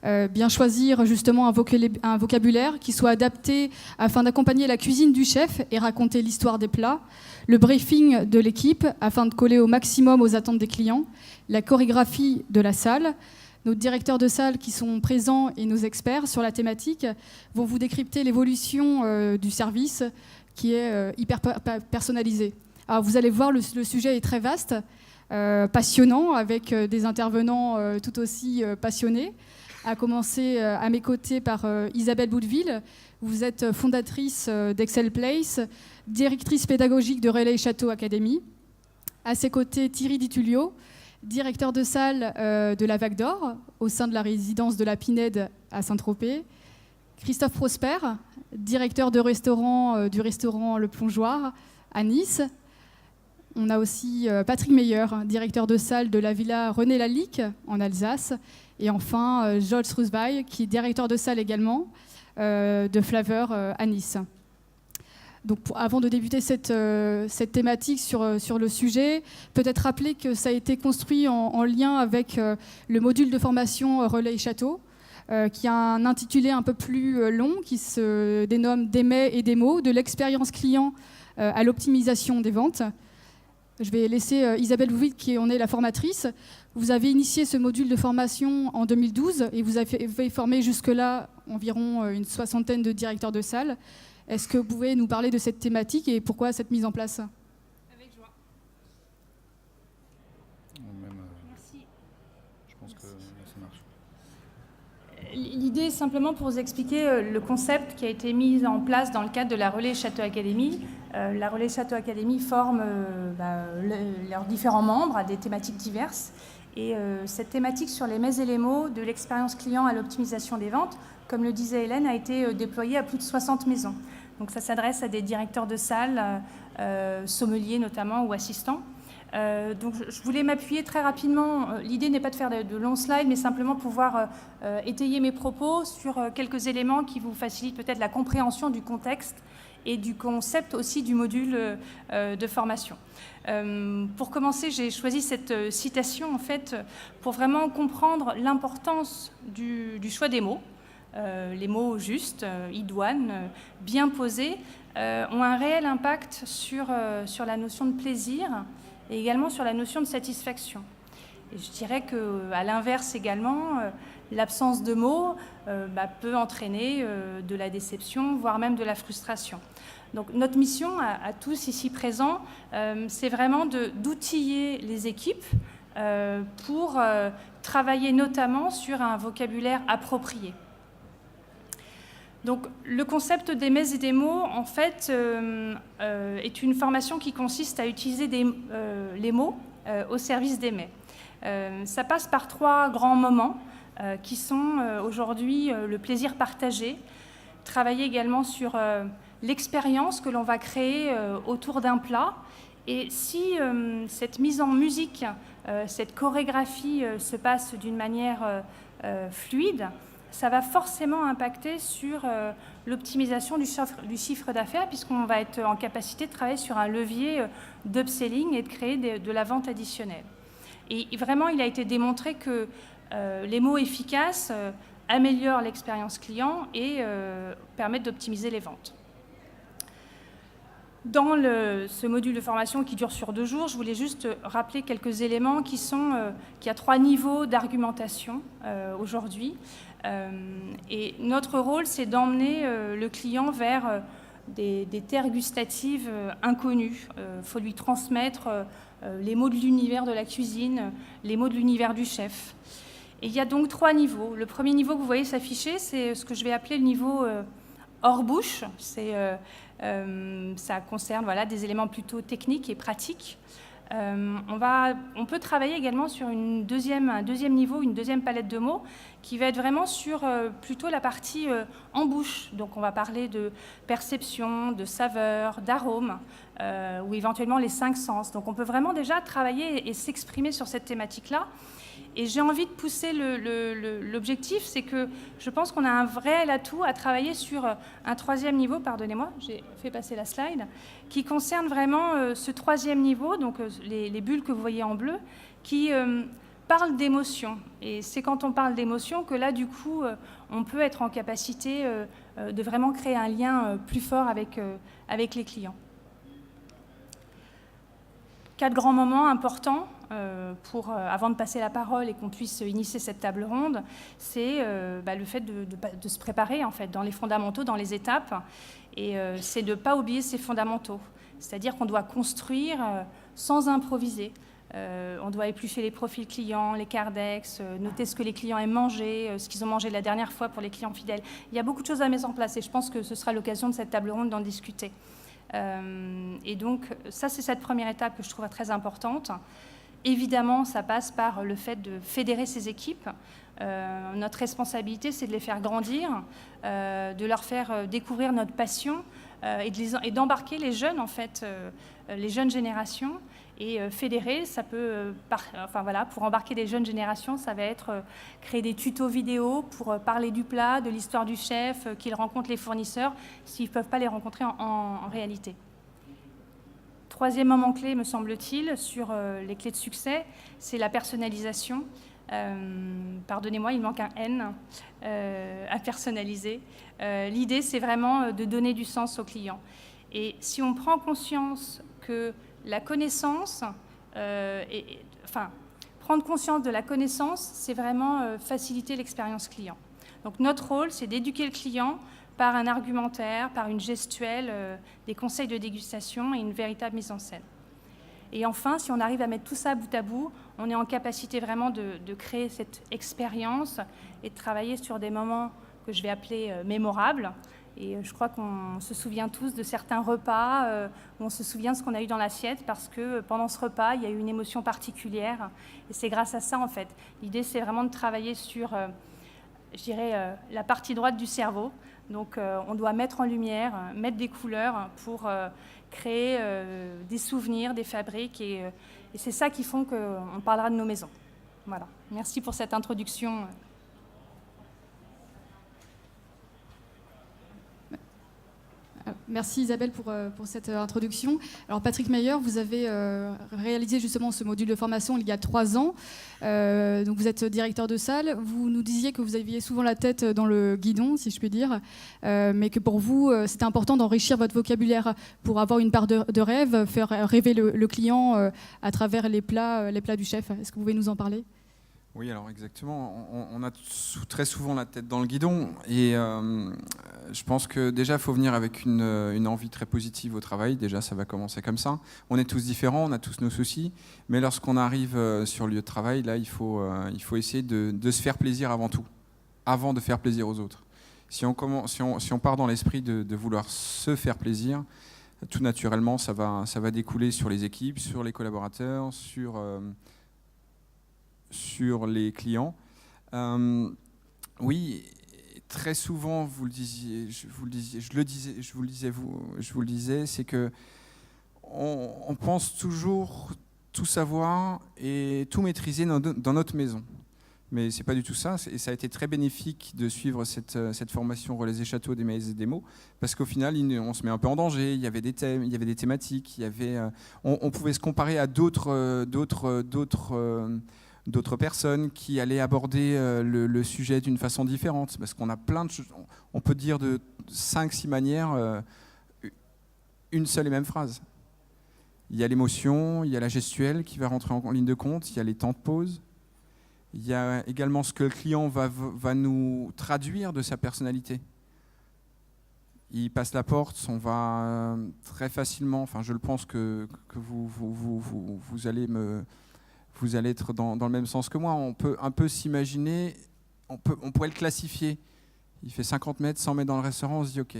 Bien choisir justement un vocabulaire qui soit adapté afin d'accompagner la cuisine du chef et raconter l'histoire des plats, le briefing de l'équipe afin de coller au maximum aux attentes des clients, la chorégraphie de la salle. Nos directeurs de salle qui sont présents et nos experts sur la thématique vont vous décrypter l'évolution du service qui est hyper personnalisé. Alors vous allez voir, le sujet est très vaste, passionnant, avec des intervenants tout aussi passionnés. À commencer à mes côtés par Isabelle Boudeville. Vous êtes fondatrice d'Excel Place, directrice pédagogique de Relais Château Academy. À ses côtés, Thierry Ditulio, directeur de salle de la Vague d'Or au sein de la résidence de la Pinède à Saint-Tropez. Christophe Prosper, directeur de restaurant du restaurant Le Plongeoir à Nice. On a aussi Patrick Meyer, directeur de salle de la Villa René Lalique en Alsace. Et enfin, Georges Rousbail, qui est directeur de salle également de Flaveur à Nice. Donc, avant de débuter cette thématique sur le sujet, peut-être rappeler que ça a été construit en lien avec le module de formation Relais Château, qui a un intitulé un peu plus long, qui se dénomme Des mets et des mots, de l'expérience client à l'optimisation des ventes. Je vais laisser Isabelle Boudeville, qui en est la formatrice. Vous avez initié ce module de formation en 2012 et vous avez formé jusque-là environ une 60aine de directeurs de salle. Est-ce que vous pouvez nous parler de cette thématique et pourquoi cette mise en place ? Avec joie. Merci. Je pense que ça marche. L'idée est simplement pour vous expliquer le concept qui a été mis en place dans le cadre de la Relais Château Academy. La Relais Château Academy forme leurs différents membres à des thématiques diverses. Et cette thématique sur les mets et les mots, de l'expérience client à l'optimisation des ventes, comme le disait Hélène, a été déployée à plus de 60 maisons. Donc ça s'adresse à des directeurs de salle, sommeliers notamment, ou assistants. Donc je voulais m'appuyer très rapidement. L'idée n'est pas de faire de longs slides, mais simplement pouvoir étayer mes propos sur quelques éléments qui vous facilitent peut-être la compréhension du contexte et du concept aussi du module de formation. Pour commencer, j'ai choisi cette citation en fait pour vraiment comprendre l'importance du choix des mots. Les mots justes, idoines, bien posés, ont un réel impact sur la notion de plaisir et également sur la notion de satisfaction. Et je dirais qu'à l'inverse également, l'absence de mots peut entraîner de la déception, voire même de la frustration. Donc notre mission à tous ici présents, c'est vraiment d'outiller les équipes pour travailler notamment sur un vocabulaire approprié. Donc le concept des mets et des mots, en fait, est une formation qui consiste à utiliser les mots au service des mets. Ça passe par 3 grands moments qui sont aujourd'hui le plaisir partagé, travailler également sur l'expérience que l'on va créer autour d'un plat. Et si cette mise en musique, cette chorégraphie se passe d'une manière fluide, ça va forcément impacter sur l'optimisation du chiffre d'affaires, puisqu'on va être en capacité de travailler sur un levier d'upselling et de créer de la vente additionnelle. Et vraiment, il a été démontré que les mots efficaces améliorent l'expérience client et permettent d'optimiser les ventes. Dans ce module de formation qui dure sur 2 jours, je voulais juste rappeler quelques éléments qu'il y a 3 niveaux d'argumentation aujourd'hui. Et notre rôle, c'est d'emmener le client vers des terres gustatives inconnues. Il faut lui transmettre les mots de l'univers de la cuisine, les mots de l'univers du chef. Et il y a donc 3 niveaux. Le premier niveau que vous voyez s'afficher, c'est ce que je vais appeler le niveau hors bouche. Ça concerne des éléments plutôt techniques et pratiques. On peut travailler également sur un deuxième niveau, une deuxième palette de mots qui va être vraiment sur plutôt la partie en bouche. Donc on va parler de perception, de saveur, d'arôme ou éventuellement les 5 sens. Donc on peut vraiment déjà travailler et s'exprimer sur cette thématique-là. Et j'ai envie de pousser l'objectif, c'est que je pense qu'on a un vrai atout à travailler sur un 3e niveau, pardonnez-moi, j'ai fait passer la slide, qui concerne vraiment ce 3e niveau, donc les bulles que vous voyez en bleu, qui parle d'émotion. Et c'est quand on parle d'émotion que là, du coup, on peut être en capacité de vraiment créer un lien plus fort avec les clients. 4 grands moments importants avant de passer la parole et qu'on puisse initier cette table ronde, c'est le fait de se préparer en fait, dans les fondamentaux, dans les étapes, et c'est de ne pas oublier ces fondamentaux. C'est-à-dire qu'on doit construire sans improviser. On doit éplucher les profils clients, les cardex, noter ce que les clients aiment manger, ce qu'ils ont mangé la dernière fois pour les clients fidèles. Il y a beaucoup de choses à mettre en place et je pense que ce sera l'occasion de cette table ronde d'en discuter. Et donc, ça, c'est cette première étape que je trouve très importante. Évidemment, ça passe par le fait de fédérer ces équipes. Notre responsabilité, c'est de les faire grandir, de leur faire découvrir notre passion et d'embarquer les jeunes, en fait, les jeunes générations. Et fédérer, ça peut, pour embarquer les jeunes générations, ça va être créer des tutos vidéo pour parler du plat, de l'histoire du chef, qu'ils rencontrent les fournisseurs, s'ils ne peuvent pas les rencontrer en réalité. Troisième moment clé, me semble-t-il, sur les clés de succès, c'est la personnalisation. Pardonnez-moi, il manque un N à personnaliser. L'idée, c'est vraiment de donner du sens aux clients. Et si on prend conscience que la connaissance, prendre conscience de la connaissance, c'est vraiment faciliter l'expérience client. Donc notre rôle, c'est d'éduquer le client par un argumentaire, par une gestuelle, des conseils de dégustation et une véritable mise en scène. Et enfin, si on arrive à mettre tout ça bout à bout, on est en capacité vraiment de créer cette expérience et de travailler sur des moments que je vais appeler mémorables. Et je crois qu'on se souvient tous de certains repas où on se souvient de ce qu'on a eu dans l'assiette parce que pendant ce repas, il y a eu une émotion particulière. Et c'est grâce à ça, en fait. L'idée, c'est vraiment de travailler sur, la partie droite du cerveau. Donc, on doit mettre en lumière, mettre des couleurs pour créer des souvenirs, des fabriques. Et c'est ça qui font qu'on parlera de nos maisons. Voilà. Merci pour cette introduction. Merci Isabelle pour cette introduction. Alors Patrick Meyer, vous avez réalisé justement ce module de formation il y a 3 ans. Donc vous êtes directeur de salle. Vous nous disiez que vous aviez souvent la tête dans le guidon, si je puis dire, mais que pour vous, c'était important d'enrichir votre vocabulaire pour avoir une part de rêve, faire rêver le client à travers les plats du chef. Est-ce que vous pouvez nous en parler ? Oui, alors exactement. On a très souvent la tête dans le guidon et je pense que déjà, il faut venir avec une envie très positive au travail. Déjà, ça va commencer comme ça. On est tous différents, on a tous nos soucis, mais lorsqu'on arrive sur le lieu de travail, là, il faut essayer de se faire plaisir avant tout, avant de faire plaisir aux autres. Si on part dans l'esprit de vouloir se faire plaisir, tout naturellement, ça va découler sur les équipes, sur les collaborateurs, sur les clients. Oui, très souvent, je vous le disais, c'est que on pense toujours tout savoir et tout maîtriser dans notre maison. Mais c'est pas du tout ça. Et ça a été très bénéfique de suivre cette formation Relais et Châteaux des maîtres et des mots, parce qu'au final, on se met un peu en danger. Il y avait des thèmes, il y avait des thématiques, on pouvait se comparer à d'autres personnes qui allaient aborder le sujet d'une façon différente, parce qu'on a plein de choses. On peut dire de 5-6 manières une seule et même phrase. Il y a l'émotion, il y a la gestuelle qui va rentrer en ligne de compte, il y a les temps de pause, il y a également ce que le client va nous traduire de sa personnalité. Il passe la porte, on va très facilement, enfin je le pense que vous allez être dans le même sens que moi. On peut un peu s'imaginer, on pourrait le classifier. Il fait 50 mètres, 100 mètres dans le restaurant, on se dit ok.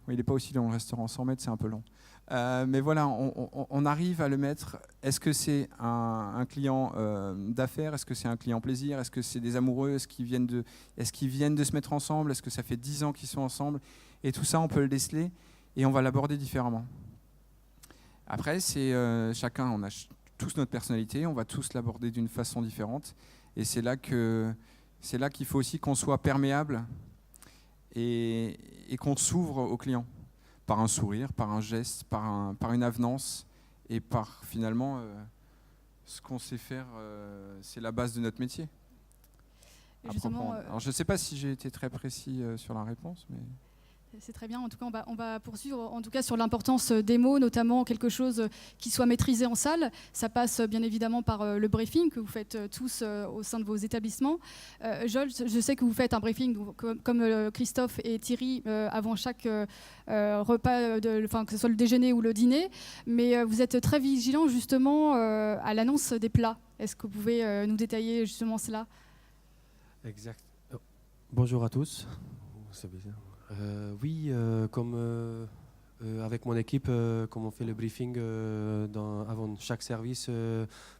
Il n'est pas aussi long le restaurant, 100 mètres c'est un peu long. Mais voilà, on arrive à le mettre. Est-ce que c'est un client d'affaires? Est-ce que c'est un client plaisir? Est-ce que c'est des amoureux? Est-ce qu'ils viennent de se mettre ensemble? Est-ce que ça fait 10 ans qu'ils sont ensemble? Et tout ça, on peut le déceler et on va l'aborder différemment. Après, c'est chacun, on a tous notre personnalité, on va tous l'aborder d'une façon différente. Et c'est là qu'il faut aussi qu'on soit perméable et qu'on s'ouvre aux clients. Par un sourire, par un geste, par une avenance et par finalement Ce qu'on sait faire, c'est la base de notre métier. Et justement, Alors, je ne sais pas si j'ai été très précis sur la réponse, mais... C'est très bien. En tout cas, on va poursuivre en tout cas sur l'importance des mots, notamment quelque chose qui soit maîtrisé en salle. Ça passe bien évidemment par le briefing que vous faites tous au sein de vos établissements. Joel, je sais que vous faites un briefing comme Christophe et Thierry avant chaque repas, que ce soit le déjeuner ou le dîner, mais vous êtes très vigilants justement à l'annonce des plats. Est-ce que vous pouvez nous détailler justement cela ? Exact. Bonjour à tous. Oui, comme avec mon équipe, comme on fait le briefing avant chaque service,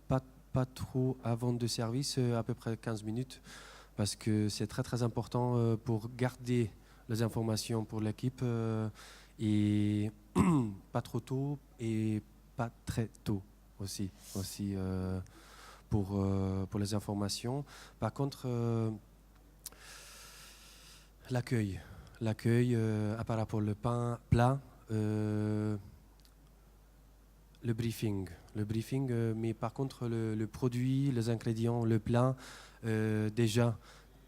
pas trop avant de service, à peu près 15 minutes, parce que c'est très très important pour garder les informations pour l'équipe et pas trop tôt et pas très tôt aussi pour les informations. Par contre, l'accueil, par rapport au plat, le briefing, mais par contre le produit, les ingrédients, le plat, déjà,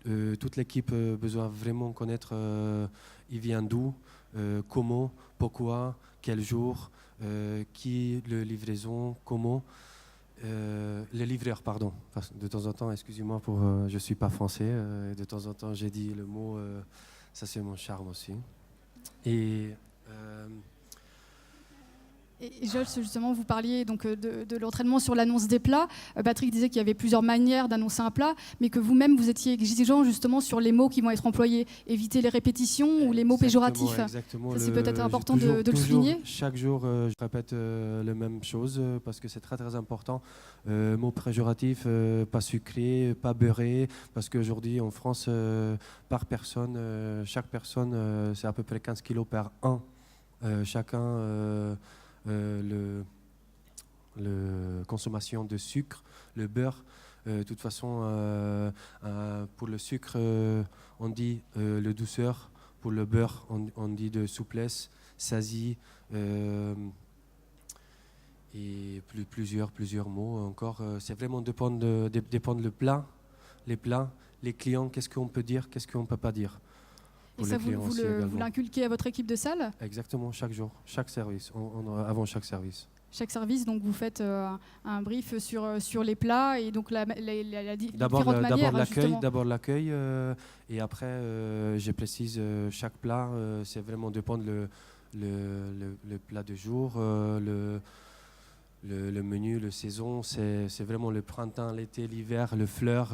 toute l'équipe a besoin vraiment connaître il vient d'où, comment, pourquoi, quel jour, qui le livraison, comment. Le livreur, pardon. De temps en temps, excusez-moi, je suis pas français. De temps en temps, j'ai dit le mot. Ça, c'est mon charme aussi. Et Joel, justement, vous parliez donc de l'entraînement sur l'annonce des plats. Patrick disait qu'il y avait plusieurs manières d'annoncer un plat, mais que vous-même, vous étiez exigeant justement sur les mots qui vont être employés. Éviter les répétitions ou les mots péjoratifs. Exactement. Ça, c'est peut-être important de le souligner. Chaque jour, je répète la même chose parce que c'est très, très important. Mots péjoratifs, pas sucré, pas beurré, parce qu'aujourd'hui, en France, par personne, chaque personne, c'est à peu près 15 kilos par un. Chacun... le consommation de sucre, le beurre. De toute façon, pour le sucre, on dit le douceur. Pour le beurre, on dit de souplesse, sasie. Et plusieurs mots encore. C'est vraiment dépendre le plat, les plats, les clients. Qu'est-ce qu'on peut dire, qu'est-ce qu'on ne peut pas dire. Et ça, vous l'inculquez à votre équipe de salle ? Exactement, chaque jour, chaque service, avant chaque service. Chaque service, donc vous faites un brief sur les plats et donc différentes manières. D'abord l'accueil et après, je précise chaque plat, c'est vraiment dépendre le plat du jour, le menu, le saison, c'est vraiment le printemps, l'été, l'hiver, le fleur,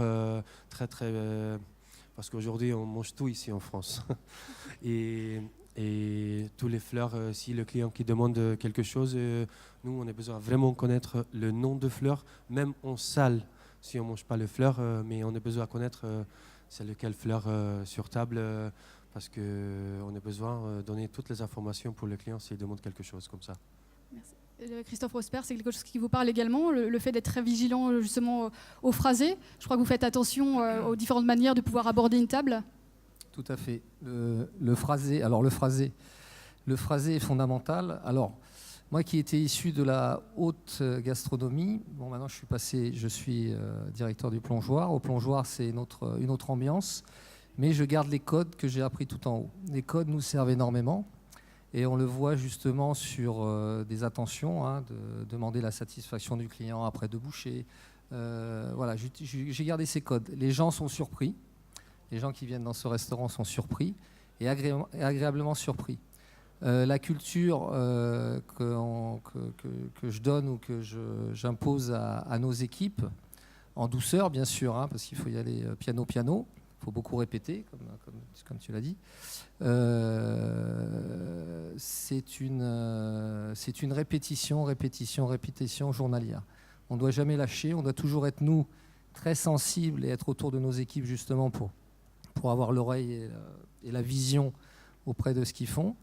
très très... parce qu'aujourd'hui, on mange tout ici en France. et tous les fleurs, si le client qui demande quelque chose, nous, on a besoin vraiment de connaître le nom de fleurs, même en salle, si on ne mange pas les fleurs, mais on a besoin de connaître c'est lequel fleur sur table, parce qu'on a besoin de donner toutes les informations pour le client s'il demande quelque chose comme ça. Merci. Christophe Rosper, c'est quelque chose qui vous parle également, le fait d'être très vigilant justement aux phrasés. Je crois que vous faites attention aux différentes manières de pouvoir aborder une table. Tout à fait. Le phrasé est fondamental. Alors, moi qui étais issu de la haute gastronomie, maintenant je suis directeur du plongeoir. Au plongeoir, c'est une autre ambiance, mais je garde les codes que j'ai appris tout en haut. Les codes nous servent énormément. Et on le voit justement sur des attentions, de demander la satisfaction du client après 2 bouchées. Voilà, j'ai gardé ces codes. Les gens sont surpris. Les gens qui viennent dans ce restaurant sont surpris et agréablement surpris. La culture que je donne ou que j'impose à nos équipes, en douceur bien sûr, parce qu'il faut y aller piano. Il faut beaucoup répéter, comme tu l'as dit. C'est une répétition journalière. On ne doit jamais lâcher, on doit toujours être, nous, très sensibles et être autour de nos équipes, justement, pour avoir l'oreille et la vision auprès de ce qu'ils font.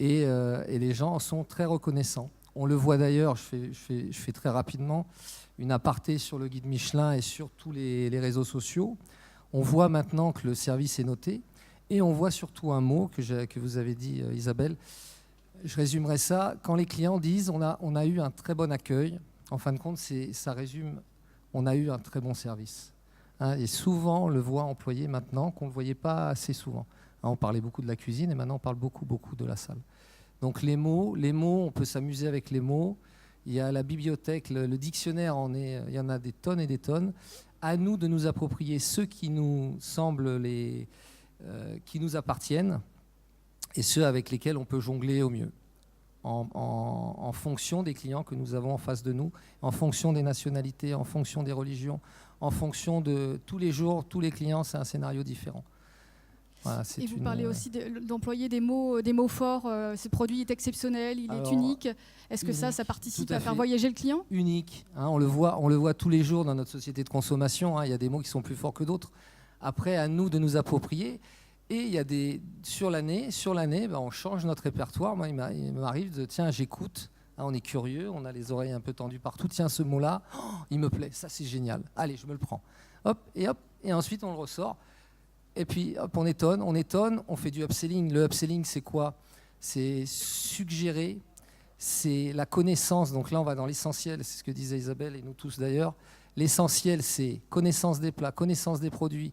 Et les gens en sont très reconnaissants. On le voit d'ailleurs, je fais très rapidement, une aparté sur le guide Michelin et sur tous les réseaux sociaux. On voit maintenant que le service est noté et on voit surtout un mot que vous avez dit, Isabelle. Je résumerai ça. Quand les clients disent on a eu un très bon accueil, En fin de compte, ça résume, on a eu un très bon service. Hein, et souvent, on le voit employé maintenant qu'on ne le voyait pas assez souvent. Hein, on parlait beaucoup de la cuisine et maintenant on parle beaucoup de la salle. Donc les mots, on peut s'amuser avec les mots. Il y a la bibliothèque, le dictionnaire, il y en a des tonnes et des tonnes. À nous de nous approprier ceux qui nous semblent qui nous appartiennent et ceux avec lesquels on peut jongler au mieux. En fonction des clients que nous avons en face de nous, en fonction des nationalités, en fonction des religions, en fonction de tous les jours, tous les clients, c'est un scénario différent. Voilà, et vous parlez aussi d'employer des mots forts. Ce produit est exceptionnel, il est unique. Est-ce que ça participe à faire voyager le client ? Unique. Hein, on le voit tous les jours dans notre société de consommation. Hein, il y a des mots qui sont plus forts que d'autres. Après, à nous de nous approprier. Et il y a sur l'année, on change notre répertoire. Moi, il m'arrive de tiens, j'écoute. Hein, on est curieux, on a les oreilles un peu tendues partout. Tiens, ce mot-là, il me plaît. Ça, c'est génial. Allez, je me le prends. Hop. Et ensuite, on le ressort. Et puis, hop, on étonne, on fait du upselling. Le upselling, c'est quoi ? C'est suggérer, c'est la connaissance. Donc là, on va dans l'essentiel, c'est ce que disait Isabelle et nous tous d'ailleurs. L'essentiel, c'est connaissance des plats, connaissance des produits.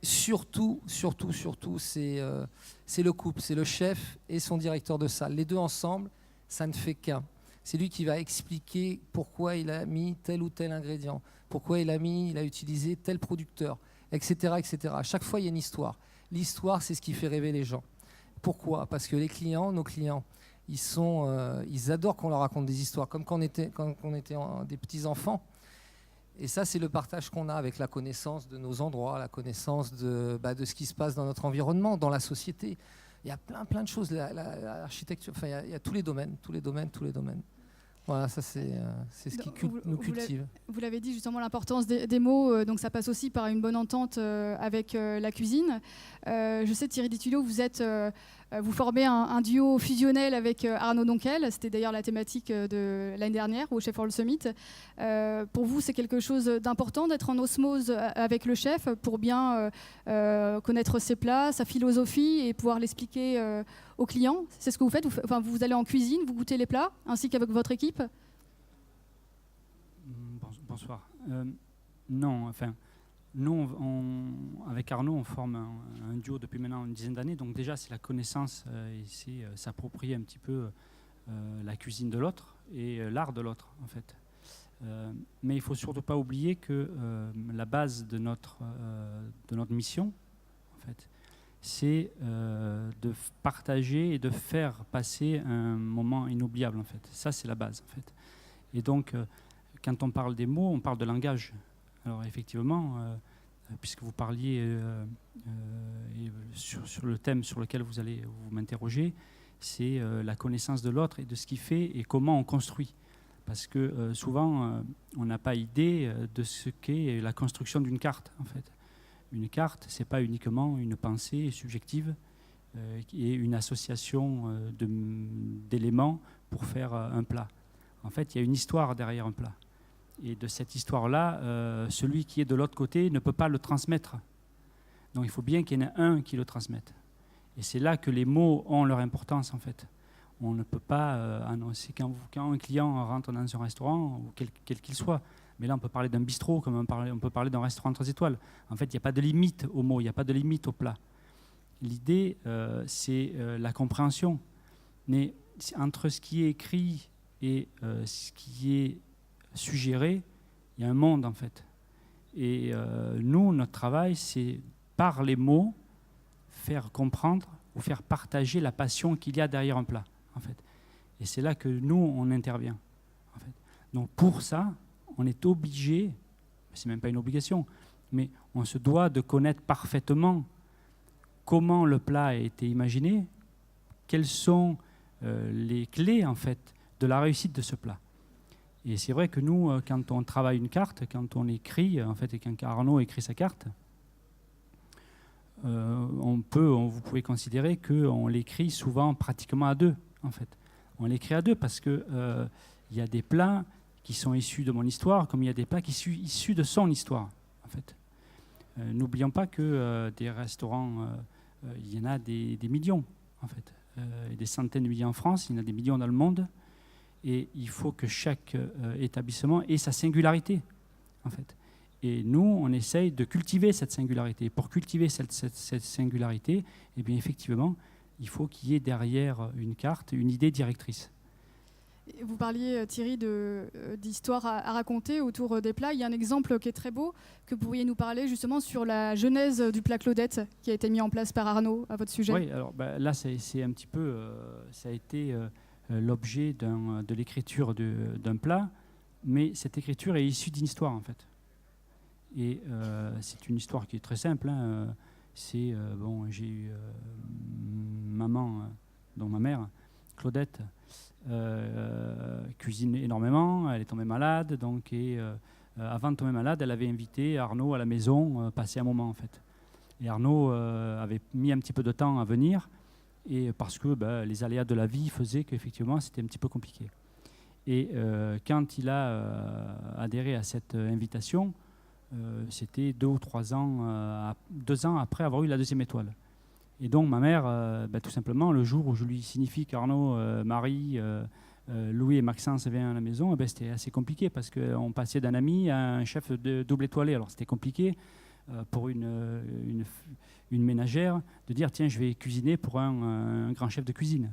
Surtout, c'est le couple, c'est le chef et son directeur de salle. Les deux ensemble, ça ne fait qu'un. C'est lui qui va expliquer pourquoi il a mis tel ou tel ingrédient, pourquoi il a utilisé tel producteur. Etc., etc. À chaque fois, il y a une histoire. L'histoire, c'est ce qui fait rêver les gens. Pourquoi ? Parce que nos clients, ils adorent qu'on leur raconte des histoires, comme quand on était des petits enfants. Et ça, c'est le partage qu'on a avec la connaissance de nos endroits, la connaissance de ce qui se passe dans notre environnement, dans la société. Il y a plein de choses. L'architecture, enfin, il y a tous les domaines. Voilà, ça c'est ce qui nous cultive. Vous l'avez dit justement, l'importance des mots, donc ça passe aussi par une bonne entente avec la cuisine. Je sais, Thierry Ditulio, vous formez un duo fusionnel avec Arnaud Donquel. C'était d'ailleurs la thématique de l'année dernière au Chef World Summit. Pour vous, c'est quelque chose d'important d'être en osmose avec le chef pour bien connaître ses plats, sa philosophie et pouvoir l'expliquer aux clients. C'est ce que vous faites. Vous allez en cuisine, vous goûtez les plats, ainsi qu'avec votre équipe. Bonsoir. Non, enfin, nous, avec Arnaud, on forme un duo depuis maintenant une dizaine d'années. Donc déjà, c'est la connaissance et c'est s'approprier un petit peu la cuisine de l'autre et l'art de l'autre, en fait. Mais il ne faut surtout pas oublier que la base de notre mission, en fait, c'est de partager et de faire passer un moment inoubliable, en fait. Ça, c'est la base, en fait. Et donc, quand on parle des mots, on parle de langage. Alors, effectivement, puisque vous parliez sur le thème sur lequel vous allez vous m'interroger, c'est la connaissance de l'autre et de ce qu'il fait et comment on construit. Parce que souvent, on n'a pas idée de ce qu'est la construction d'une carte, en fait. Une carte, ce n'est pas uniquement une pensée subjective et une association d'éléments pour faire un plat. En fait, il y a une histoire derrière un plat. Et de cette histoire-là, celui qui est de l'autre côté ne peut pas le transmettre. Donc il faut bien qu'il y en ait un qui le transmette. Et c'est là que les mots ont leur importance, en fait. On ne peut pas annoncer quand un client rentre dans un restaurant, ou quel qu'il soit. Mais là, on peut parler d'un bistrot, comme on peut parler d'un restaurant 3 étoiles. En fait, il n'y a pas de limite aux mots, il n'y a pas de limite au plat. L'idée, c'est la compréhension. Mais entre ce qui est écrit et ce qui est suggéré, il y a un monde, en fait. Et nous, notre travail, c'est par les mots, faire comprendre ou faire partager la passion qu'il y a derrière un plat, en fait. Et c'est là que nous, on intervient, en fait. Donc pour ça, on est obligé, c'est même pas une obligation, mais on se doit de connaître parfaitement comment le plat a été imaginé, quelles sont les clés, en fait, de la réussite de ce plat. Et c'est vrai que nous, quand on travaille une carte, quand on écrit, en fait, et quand Arnaud écrit sa carte, vous pouvez considérer qu'on l'écrit souvent pratiquement à deux, en fait. On l'écrit à deux parce que y a des plats qui sont issus de mon histoire, comme il y a des plats qui sont issus de son histoire, en fait. N'oublions pas que des restaurants, il y en a des millions, en fait. Et des centaines de milliers en France, il y en a des millions dans le monde. Et il faut que chaque établissement ait sa singularité, en fait. Et nous, on essaye de cultiver cette singularité. Pour cultiver cette singularité, eh bien, effectivement, il faut qu'il y ait derrière une carte une idée directrice. Vous parliez, Thierry, d'histoires à raconter autour des plats. Il y a un exemple qui est très beau, que vous pourriez nous parler justement sur la genèse du plat Claudette, qui a été mis en place par Arnaud à votre sujet. Oui, alors là, c'est un petit peu, ça a été l'objet de l'écriture d'un plat, mais cette écriture est issue d'une histoire, en fait. Et c'est une histoire qui est très simple. Hein. J'ai eu maman, dont ma mère, Claudette, cuisine énormément. Elle est tombée malade, avant de tomber malade, elle avait invité Arnaud à la maison passer un moment, en fait. Et Arnaud avait mis un petit peu de temps à venir, et parce que les aléas de la vie faisaient qu'effectivement c'était un petit peu compliqué. Et quand il a adhéré à cette invitation, c'était 2 ou 3 ans, 2 ans après avoir eu la 2e étoile. Et donc ma mère, tout simplement, le jour où je lui signifie qu'Arnaud, Marie, Louis et Maxence viennent à la maison, c'était assez compliqué parce qu'on passait d'un ami à un chef de double étoilé. Alors c'était compliqué pour une ménagère de dire tiens, je vais cuisiner pour un grand chef de cuisine.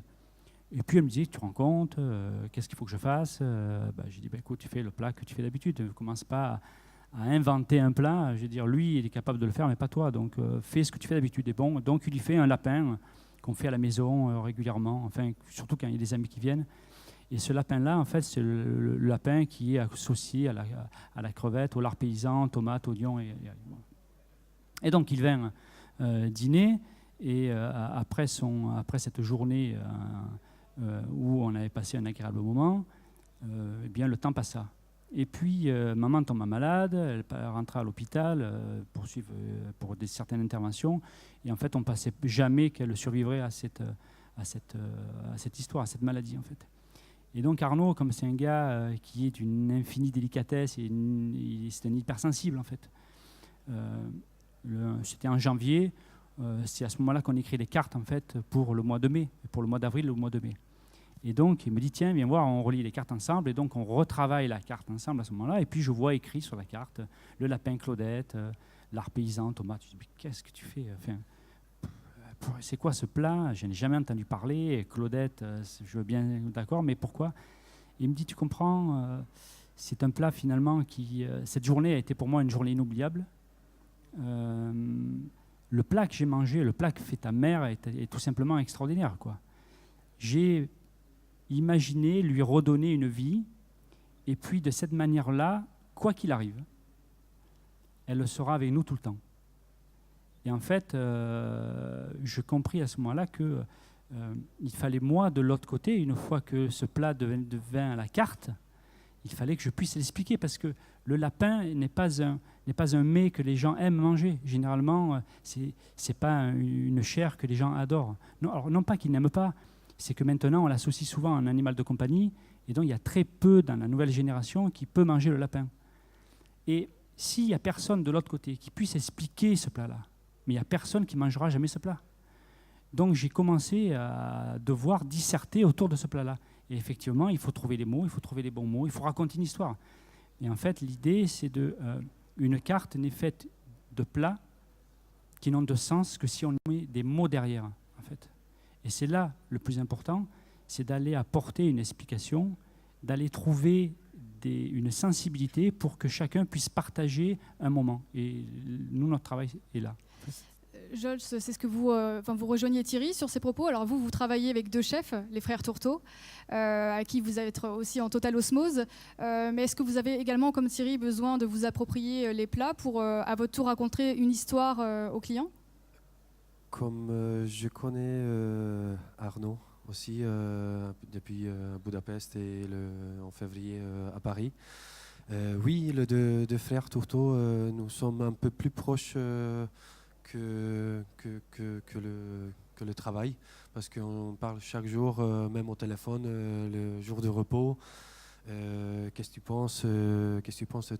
Et puis elle me dit tu te rends compte, qu'est-ce qu'il faut que je fasse? J'ai dit écoute, tu fais le plat que tu fais d'habitude, ne commence pas à inventer un plat. Je veux dire, lui, il est capable de le faire, mais pas toi. Donc, fais ce que tu fais d'habitude. Et bon, donc, il lui fait un lapin qu'on fait à la maison régulièrement, enfin, surtout quand il y a des amis qui viennent. Et ce lapin-là, en fait, c'est le lapin qui est associé à la crevette, au lard paysan, tomates, oignons. Et donc, il vient dîner. Et après cette journée où on avait passé un agréable moment, eh bien, le temps passa. Et puis, maman tomba malade, elle rentra à l'hôpital pour certaines interventions. Et en fait, on ne pensait jamais qu'elle survivrait à cette histoire, à cette maladie, en fait. Et donc, Arnaud, comme c'est un gars qui est d'une infinie délicatesse, et c'est un hypersensible, en fait. C'était en janvier, c'est à ce moment-là qu'on écrit les cartes, en fait, pour le mois de mai, pour le mois d'avril et le mois de mai. Et donc, il me dit, tiens, viens voir, on relie les cartes ensemble. Et donc, on retravaille la carte ensemble à ce moment-là. Et puis, je vois écrit sur la carte le lapin Claudette, l'art paysan, tomate. Je dis, mais qu'est-ce que tu fais? Enfin, c'est quoi ce plat? Je n'ai jamais entendu parler. Claudette, je veux bien, d'accord, mais pourquoi? Et il me dit, tu comprends, c'est un plat finalement qui... cette journée a été pour moi une journée inoubliable. Le plat que j'ai mangé, le plat que fait ta mère est tout simplement extraordinaire, quoi. J'ai imaginer lui redonner une vie, et puis de cette manière-là, quoi qu'il arrive, elle sera avec nous tout le temps. Et en fait, je compris à ce moment-là que il fallait moi, de l'autre côté, une fois que ce plat devint à la carte, il fallait que je puisse l'expliquer, parce que le lapin n'est pas un mets que les gens aiment manger. Généralement, c'est pas une chair que les gens adorent. Non, alors, non pas qu'ils n'aiment pas, c'est que maintenant, on l'associe souvent à un animal de compagnie, et donc il y a très peu dans la nouvelle génération qui peut manger le lapin. Et s'il n'y a personne de l'autre côté qui puisse expliquer ce plat-là, mais il n'y a personne qui ne mangera jamais ce plat. Donc j'ai commencé à devoir disserter autour de ce plat-là. Et effectivement, il faut trouver les mots, il faut trouver les bons mots, il faut raconter une histoire. Et en fait, l'idée, c'est une carte n'est faite de plats qui n'ont de sens que si on met des mots derrière, en fait. Et c'est là le plus important, c'est d'aller apporter une explication, d'aller trouver une sensibilité pour que chacun puisse partager un moment. Et nous, notre travail est là. Jols, c'est ce que vous rejoignez Thierry sur ces propos. Alors vous travaillez avec 2 chefs, les frères Tourteau, à qui vous êtes aussi en totale osmose. Mais est-ce que vous avez également, comme Thierry, besoin de vous approprier les plats pour, à votre tour, raconter une histoire aux clients? Comme je connais Arnaud aussi depuis Budapest et en février à Paris. Oui, les deux frères Tourteau, nous sommes un peu plus proches que le travail, parce qu'on parle chaque jour, même au téléphone, le jour de repos. Qu'est-ce que tu penses?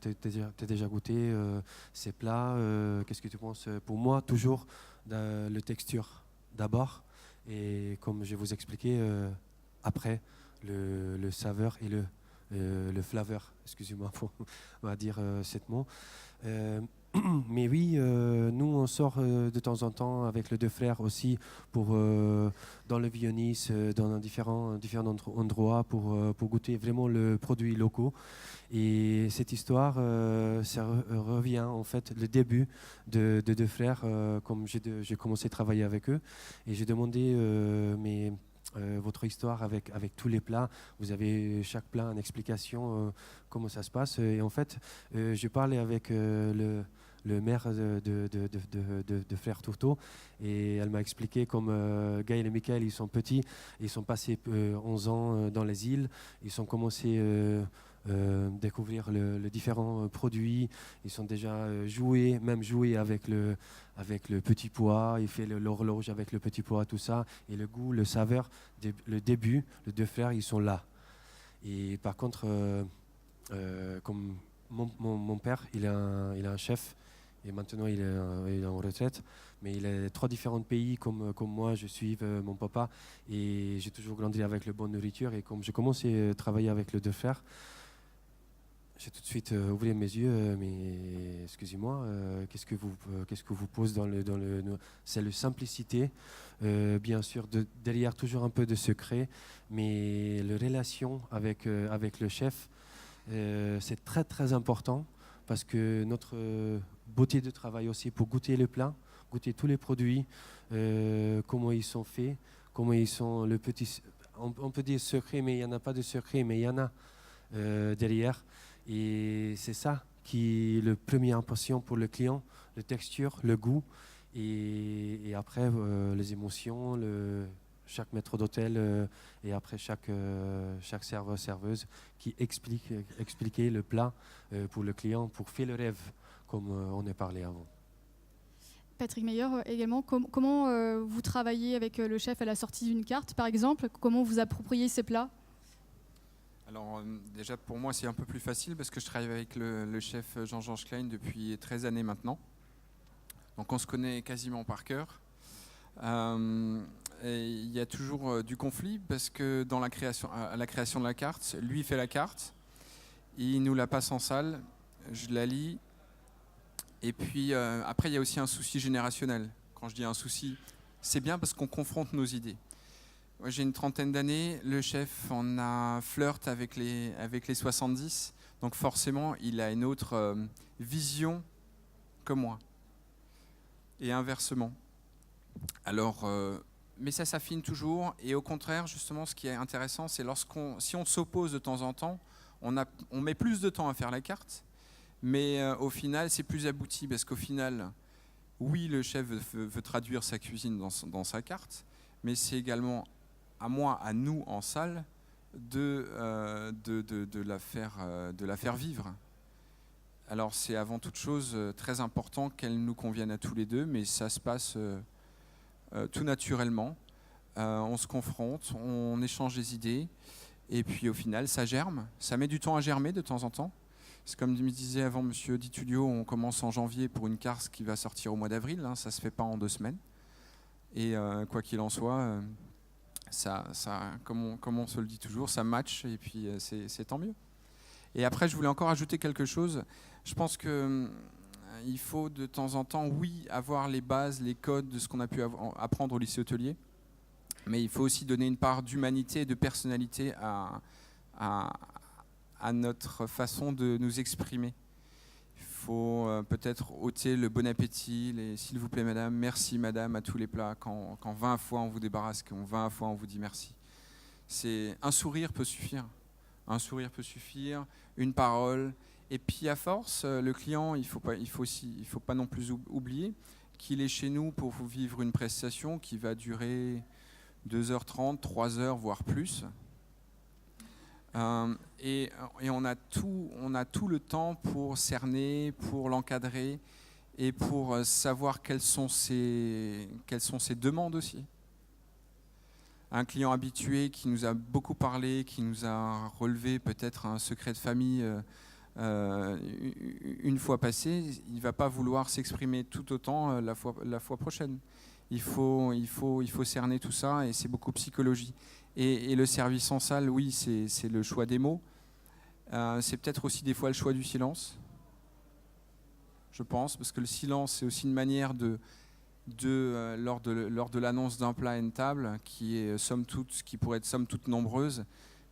T'as déjà goûté ces plats? Qu'est-ce que tu penses? Pour moi, toujours la texture d'abord, et comme je vous expliquais, après le saveur et le flavor, excusez-moi, on va dire cet mot. Mais oui, nous on sort de temps en temps avec les deux frères aussi pour dans le Viennese, dans différents endroits pour goûter vraiment le produit local. Et cette histoire, ça revient en fait le début de deux frères, comme j'ai commencé à travailler avec eux et j'ai demandé votre histoire avec tous les plats. Vous avez chaque plat une explication comment ça se passe. Et en fait, j'ai parlé avec le maire de Frère Tourteau et elle m'a expliqué comme Gaël et Michael, ils sont petits, ils sont passés 11 ans dans les îles, ils ont commencé découvrir les différents produits, ils sont déjà joué avec le petit pois, il fait l'horloge avec le petit pois, tout ça, et le goût, le saveur, le début, les deux frères, ils sont là. Et par contre, comme mon père, il est un chef, et maintenant il est en retraite, mais il est 3 différents pays comme moi, je suis mon papa, et j'ai toujours grandi avec la bonne nourriture, et comme j'ai commencé à travailler avec les deux frères, j'ai tout de suite ouvert mes yeux, mais excusez-moi, qu'est-ce que vous pose dans le c'est la simplicité, bien sûr, derrière toujours un peu de secret, mais la relation avec le chef, c'est très très important parce que notre beauté de travail aussi pour goûter le plat, goûter tous les produits, comment ils sont faits, comment ils sont le petit, on peut dire secret, mais il n'y en a pas de secret, mais il y en a derrière. Et c'est ça qui est la première impression pour le client, la texture, le goût, et après les émotions, chaque maître d'hôtel et après chaque serveur, serveuse qui expliquait le plat pour le client, pour faire le rêve, comme on a parlé avant. Patrick Meyer, également, comment vous travaillez avec le chef à la sortie d'une carte, par exemple? Comment vous appropriez ces plats? Alors déjà pour moi c'est un peu plus facile parce que je travaille avec le chef Jean-Georges Klein depuis 13 années maintenant. Donc on se connaît quasiment par cœur. Et il y a toujours du conflit parce que dans la création de la carte, lui fait la carte, il nous la passe en salle, je la lis. Et puis après il y a aussi un souci générationnel. Quand je dis un souci, c'est bien parce qu'on confronte nos idées. Moi, j'ai une trentaine d'années, le chef en a flirte avec les 70, donc forcément il a une autre vision que moi, et inversement. Alors, mais ça s'affine toujours, et au contraire, justement, ce qui est intéressant, c'est si on s'oppose de temps en temps, on met plus de temps à faire la carte, mais au final c'est plus abouti, parce qu'au final, oui, le chef veut traduire sa cuisine dans sa carte, mais c'est également à nous en salle, de la faire vivre. Alors c'est avant toute chose très important qu'elle nous convienne à tous les deux, mais ça se passe tout naturellement. On se confronte, on échange des idées, et puis au final ça germe. Ça met du temps à germer de temps en temps. C'est comme me disait avant Monsieur Di Tullio, on commence en janvier pour une carte qui va sortir au mois d'avril, hein, ça se fait pas en 2 semaines. Et quoi qu'il en soit, ça, comme on se le dit toujours, ça match et puis c'est tant mieux. Et après, je voulais encore ajouter quelque chose. Je pense qu'il faut de temps en temps, oui, avoir les bases, les codes de ce qu'on a pu apprendre au lycée hôtelier, mais il faut aussi donner une part d'humanité et de personnalité à notre façon de nous exprimer. Il faut peut-être ôter le bon appétit, s'il vous plaît madame, merci madame à tous les plats, quand 20 fois on vous débarrasse, quand 20 fois on vous dit merci. Un sourire peut suffire. Un sourire peut suffire, une parole. Et puis à force, le client, il faut pas non plus oublier qu'il est chez nous pour vous vivre une prestation qui va durer 2h30, 3h, voire plus. Et on a tout le temps pour cerner, pour l'encadrer et pour savoir quelles sont ses demandes aussi. Un client habitué qui nous a beaucoup parlé, qui nous a relevé peut-être un secret de famille une fois passé, il ne va pas vouloir s'exprimer tout autant la fois prochaine. Il faut cerner tout ça et c'est beaucoup psychologie. Et le service en salle, oui, c'est le choix des mots. C'est peut-être aussi des fois le choix du silence, je pense, parce que le silence, c'est aussi une manière lors de l'annonce d'un plat à une table, qui pourrait être somme toute nombreuse,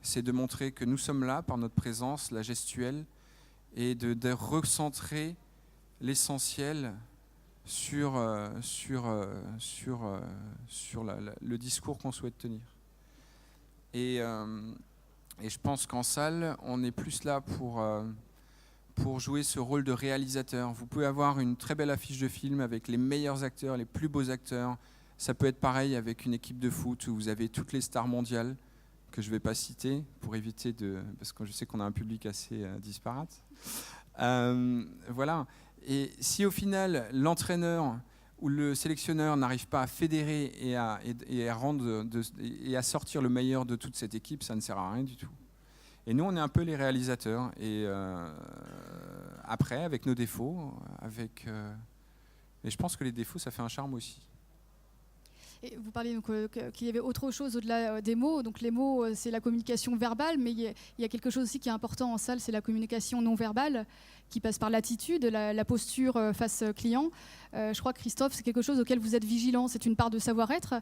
c'est de montrer que nous sommes là par notre présence, la gestuelle, et de recentrer l'essentiel sur le discours qu'on souhaite tenir. Et je pense qu'en salle, on est plus là pour jouer ce rôle de réalisateur. Vous pouvez avoir une très belle affiche de film avec les meilleurs acteurs, les plus beaux acteurs. Ça peut être pareil avec une équipe de foot où vous avez toutes les stars mondiales, que je ne vais pas citer, pour éviter parce que je sais qu'on a un public assez disparate. Voilà. Et si au final, l'entraîneur ou le sélectionneur n'arrive pas à fédérer et à sortir le meilleur de toute cette équipe, ça ne sert à rien du tout. Et nous, on est un peu les réalisateurs. Et après, avec nos défauts, et je pense que les défauts, ça fait un charme aussi. Et vous parliez donc qu'il y avait autre chose au-delà des mots. Donc les mots, c'est la communication verbale, mais il y a quelque chose aussi qui est important en salle, c'est la communication non verbale, qui passe par l'attitude, la posture face client. Je crois que Christophe, c'est quelque chose auquel vous êtes vigilant, c'est une part de savoir-être.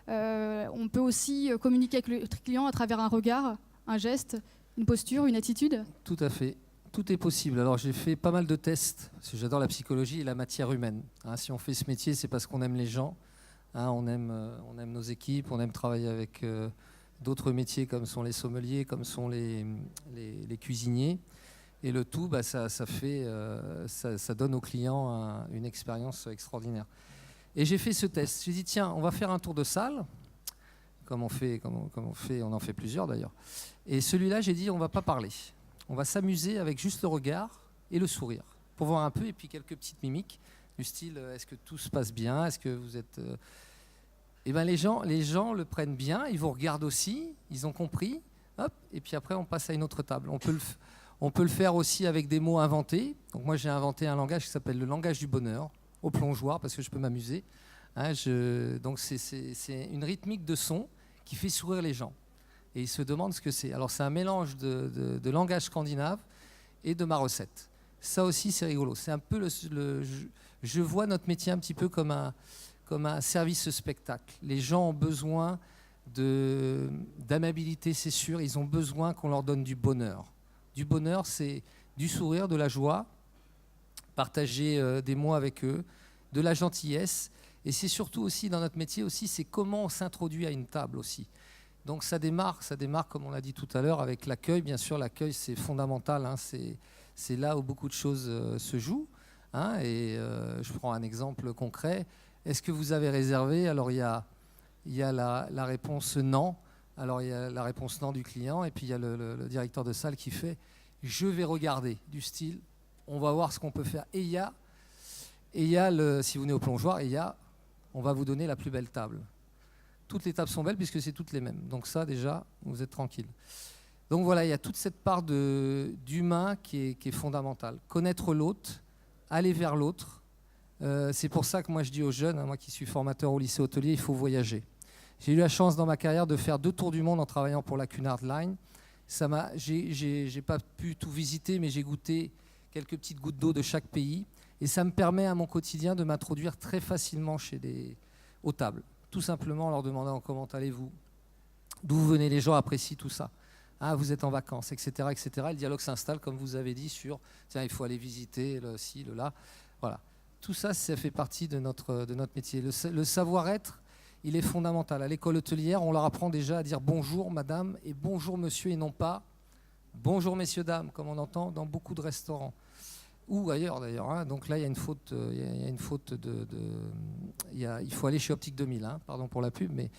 On peut aussi communiquer avec le client à travers un regard, un geste, une posture, une attitude. Tout à fait. Tout est possible. Alors j'ai fait pas mal de tests, parce que j'adore la psychologie et la matière humaine. Si on fait ce métier, c'est parce qu'on aime les gens. On aime nos équipes, on aime travailler avec d'autres métiers comme sont les sommeliers, comme sont les cuisiniers. Et le tout, ça donne aux clients une expérience extraordinaire. Et j'ai fait ce test. J'ai dit, tiens, on va faire un tour de salle, comme on en fait plusieurs d'ailleurs. Et celui-là, j'ai dit, on ne va pas parler. On va s'amuser avec juste le regard et le sourire, pour voir un peu, et puis quelques petites mimiques. Du style, est-ce que tout se passe bien? Est-ce que vous êtes... Eh ben les gens le prennent bien, ils vous regardent aussi, ils ont compris, hop, et puis après on passe à une autre table. On peut le faire aussi avec des mots inventés. Donc moi j'ai inventé un langage qui s'appelle le langage du bonheur, au plongeoir, parce que je peux m'amuser. Donc c'est une rythmique de son qui fait sourire les gens. Et ils se demandent ce que c'est. Alors c'est un mélange de langage scandinave et de ma recette. Ça aussi c'est rigolo. C'est un peu je vois notre métier un petit peu comme un service spectacle. Les gens ont besoin d'amabilité, c'est sûr. Ils ont besoin qu'on leur donne du bonheur. Du bonheur, c'est du sourire, de la joie, partager des mots avec eux, de la gentillesse. Et c'est surtout aussi, dans notre métier aussi, c'est comment on s'introduit à une table aussi. Donc ça démarre, comme on l'a dit tout à l'heure, avec l'accueil. Bien sûr, l'accueil, c'est fondamental. C'est là où beaucoup de choses se jouent. Je prends un exemple concret. Est-ce que vous avez réservé? Alors il y a la réponse non. Alors il y a la réponse non du client, et puis il y a le directeur de salle qui fait « je vais regarder » du style « on va voir ce qu'on peut faire ». Et il y a si vous venez au plongeoir, on va vous donner la plus belle table. Toutes les tables sont belles puisque c'est toutes les mêmes. Donc ça déjà, vous êtes tranquille. Donc voilà, il y a toute cette part d'humain qui est fondamentale. Connaître l'autre, aller vers l'autre. C'est pour ça que moi je dis aux jeunes, moi qui suis formateur au lycée hôtelier, il faut voyager. J'ai eu la chance dans ma carrière de faire 2 tours du monde en travaillant pour la Cunard Line. J'ai pas pu tout visiter, mais j'ai goûté quelques petites gouttes d'eau de chaque pays. Et ça me permet à mon quotidien de m'introduire très facilement aux tables. Tout simplement en leur demandant comment allez-vous, d'où venez, les gens apprécient tout ça. Vous êtes en vacances, etc., etc. Le dialogue s'installe, comme vous avez dit, sur tiens, il faut aller visiter le ci, le là. Voilà. Tout ça, ça fait partie de notre métier. Le savoir-être, il est fondamental. À l'école hôtelière, on leur apprend déjà à dire bonjour madame et bonjour monsieur, et non pas bonjour messieurs dames, comme on entend dans beaucoup de restaurants. Ou ailleurs d'ailleurs. Donc là, il y a une faute. Il faut aller chez Optique 2000. Pardon pour la pub, mais